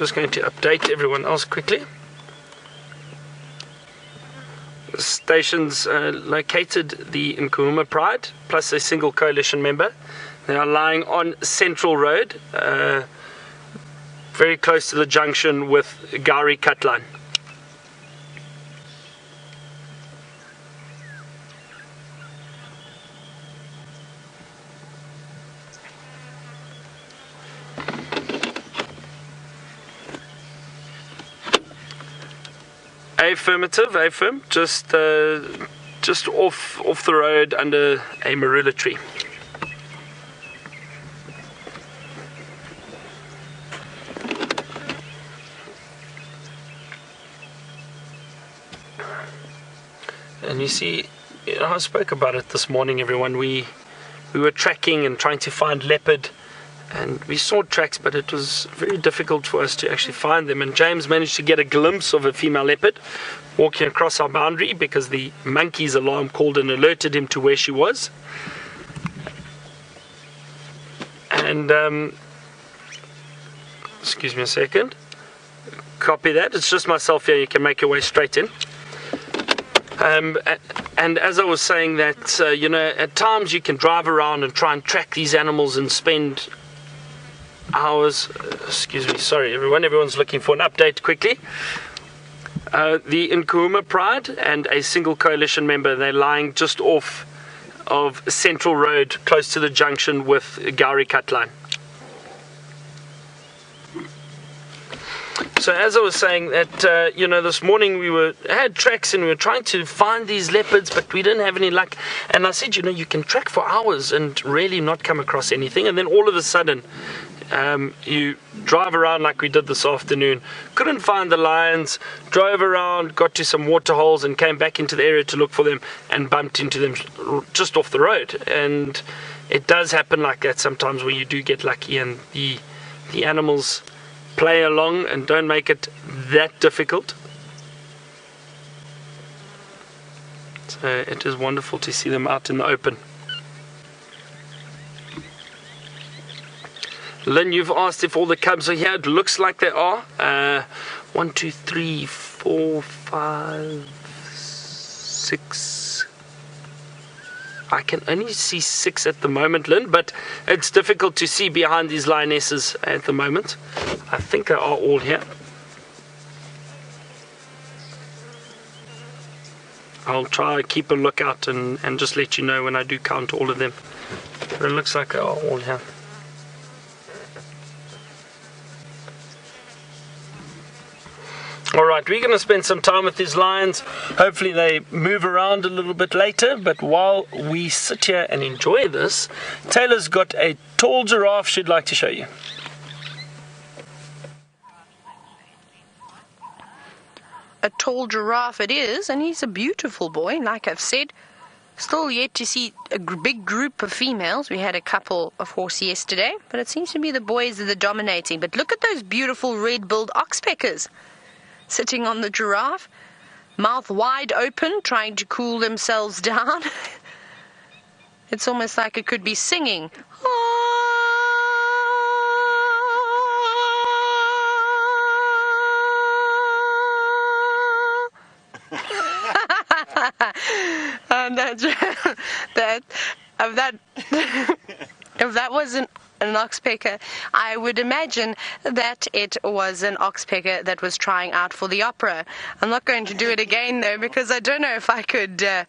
just going to update everyone else quickly. The station's located the Nkuhuma Pride, plus a single coalition member. They are lying on Central Road, very close to the junction with Gowrie Cutline. Affirmative, affirm. Just off the road under a marula tree. And you see, I spoke about it this morning, everyone. We were tracking and trying to find leopard, and we saw tracks, but it was very difficult for us to actually find them. And James managed to get a glimpse of a female leopard walking across our boundary because the monkey's alarm called and alerted him to where she was. And excuse me a second. Copy that. It's just myself here. You can make your way straight in. And as I was saying that, you know, at times you can drive around and try and track these animals and spend hours. Excuse me, sorry everyone, everyone's looking for an update quickly. The Nkuhuma Pride and a single coalition member, they're lying just off of Central Road, close to the junction with Gowrie Cutline. So as I was saying that, you know, this morning we had tracks and we were trying to find these leopards, but we didn't have any luck. And I said, you know, you can track for hours and really not come across anything. And then all of a sudden, you drive around like we did this afternoon, couldn't find the lions, drove around, got to some water holes and came back into the area to look for them and bumped into them just off the road. And it does happen like that sometimes where you do get lucky and the animals play along and don't make it that difficult. So it is wonderful to see them out in the open. Lynn, you've asked if all the cubs are here. It looks like they are. 1, 2, 3, 4, 5, 6. I can only see 6 at the moment, Lynn, but it's difficult to see behind these lionesses at the moment. I think they are all here. I'll try to keep a lookout and just let you know when I do count all of them. But it looks like they are all here. Alright, we're going to spend some time with these lions. Hopefully they move around a little bit later, but while we sit here and enjoy this, Taylor's got a tall giraffe she'd like to show you. A tall giraffe it is, and he's a beautiful boy, like I've said. Still yet to see a big group of females. We had a couple, of course, yesterday, but it seems to be the boys that are dominating. But look at those beautiful red-billed oxpeckers sitting on the giraffe, mouth wide open, trying to cool themselves down. It's almost like it could be singing. And if that wasn't an oxpecker, I would imagine that it was an oxpecker that was trying out for the opera. I'm not going to do it again though, because I don't know if I could. I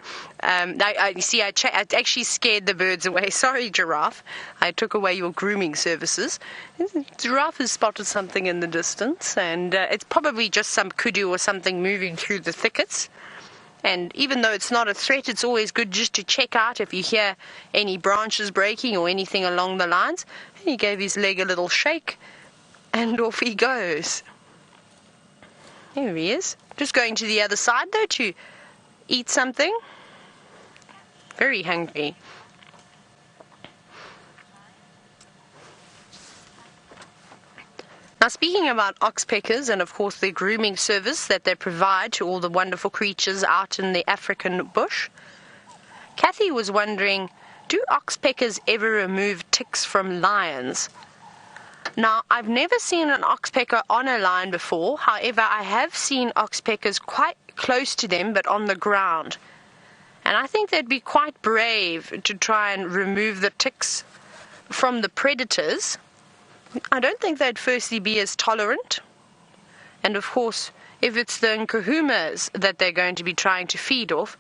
actually scared the birds away. Sorry, giraffe. I took away your grooming services. Giraffe has spotted something in the distance, and it's probably just some kudu or something moving through the thickets. And even though it's not a threat, it's always good just to check out if you hear any branches breaking or anything along the lines. And he gave his leg a little shake, and off he goes. There he is. Just going to the other side, though, to eat something. Very hungry. Now, speaking about oxpeckers and, of course, the grooming service that they provide to all the wonderful creatures out in the African bush, Kathy was wondering, do oxpeckers ever remove ticks from lions? Now, I've never seen an oxpecker on a lion before. However, I have seen oxpeckers quite close to them, but on the ground. And I think they'd be quite brave to try and remove the ticks from the predators. I don't think they'd firstly be as tolerant. And of course, if it's the Nkuhumas that they're going to be trying to feed off,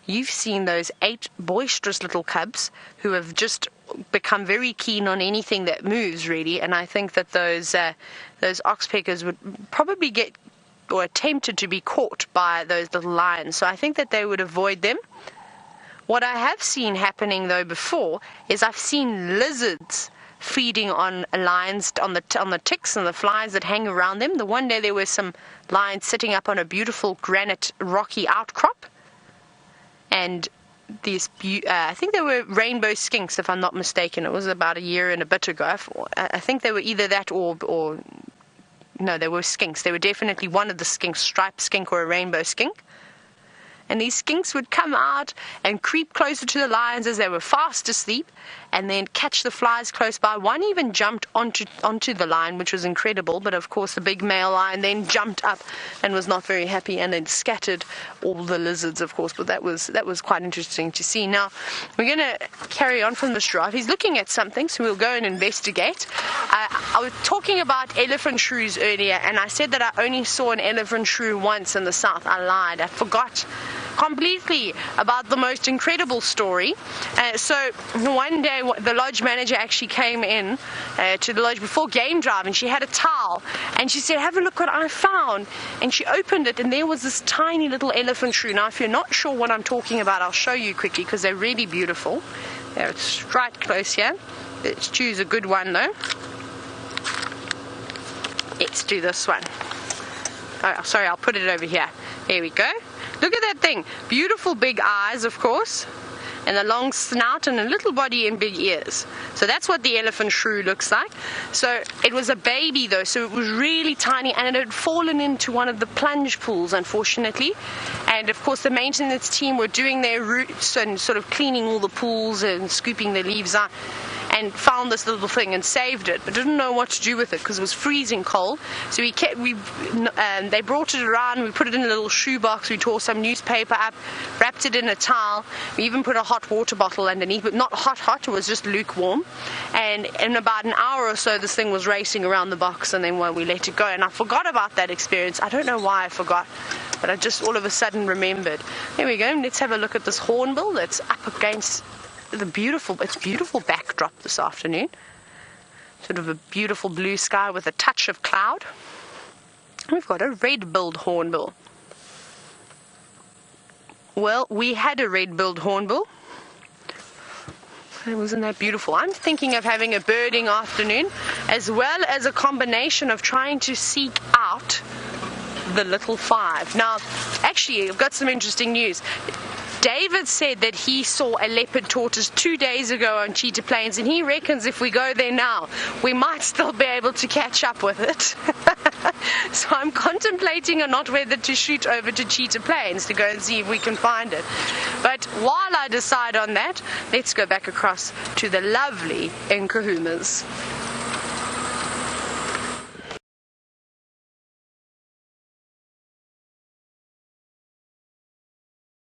you've seen those 8 boisterous little cubs who have just become very keen on anything that moves, really. And I think that those oxpeckers would probably get or attempted to be caught by those little lions. So I think that they would avoid them. What I have seen happening though before is I've seen lizards feeding on lions, on the ticks and the flies that hang around them. The one day there were some lions sitting up on a beautiful granite rocky outcrop, and these I think they were rainbow skinks, if I'm not mistaken. It was about a year and a bit ago. I think they were either that or no, they were skinks. They were definitely one of the skinks, striped skink or a rainbow skink. And these skinks would come out and creep closer to the lions as they were fast asleep, and then catch the flies close by. One even jumped onto the lion, which was incredible. But of course, the big male lion then jumped up and was not very happy, and then scattered all the lizards, of course. But that was quite interesting to see. Now we're going to carry on from this giraffe. He's looking at something, so we'll go and investigate. I was talking about elephant shrews earlier, and I said that I only saw an elephant shrew once in the south. I lied. I forgot completely about the most incredible story. So one day the lodge manager actually came in to the lodge before game drive, and she had a towel, and she said, "Have a look what I found." And she opened it, and there was this tiny little elephant shrew. Now if you're not sure what I'm talking about, I'll show you quickly, because they're really beautiful. They're right close here. Let's choose a good one though. Let's do this one. Oh, sorry, I'll put it over here. There we go. Look at that thing. Beautiful big eyes, of course, and a long snout and a little body and big ears. So that's what the elephant shrew looks like. So it was a baby though, so it was really tiny, and it had fallen into one of the plunge pools, unfortunately. And of course the maintenance team were doing their roots and sort of cleaning all the pools and scooping the leaves out, and found this little thing and saved it, but didn't know what to do with it because it was freezing cold. So they brought it around. We put it in a little shoebox. We tore some newspaper up, wrapped it in a towel. We even put a hot water bottle underneath, but not hot. It was just lukewarm. And in about an hour or so, this thing was racing around the box, and then we let it go. And I forgot about that experience. I don't know why I forgot, but I just all of a sudden remembered. There we go. Let's have a look at this hornbill that's up against it's beautiful backdrop this afternoon. Sort of a beautiful blue sky with a touch of cloud. We've got a red-billed hornbill. Well, we had a red-billed hornbill. Wasn't that beautiful? I'm thinking of having a birding afternoon, as well as a combination of trying to seek out the little five. Now, actually, I've got some interesting news. David said that he saw a leopard tortoise 2 days ago on Cheetah Plains, and he reckons if we go there now, we might still be able to catch up with it. So I'm contemplating on not whether to shoot over to Cheetah Plains to go and see if we can find it. But while I decide on that, let's go back across to the lovely Nkuhumas.